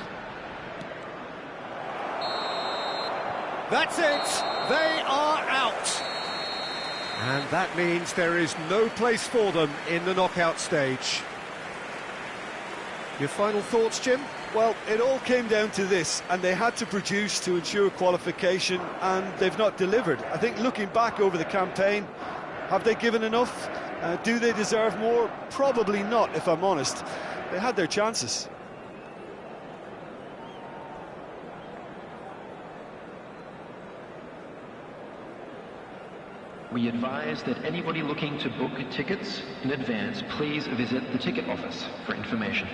A: That's it! They are out! And that means there is no place for them in the knockout stage. Your final thoughts, Jim?
B: Well, it all came down to this, and they had to produce to ensure qualification, and they've not delivered. I think looking back over the campaign, have they given enough? Do they deserve more? Probably not, if I'm honest. They had their chances.
F: We advise that anybody looking to book tickets in advance, please visit the ticket office for information.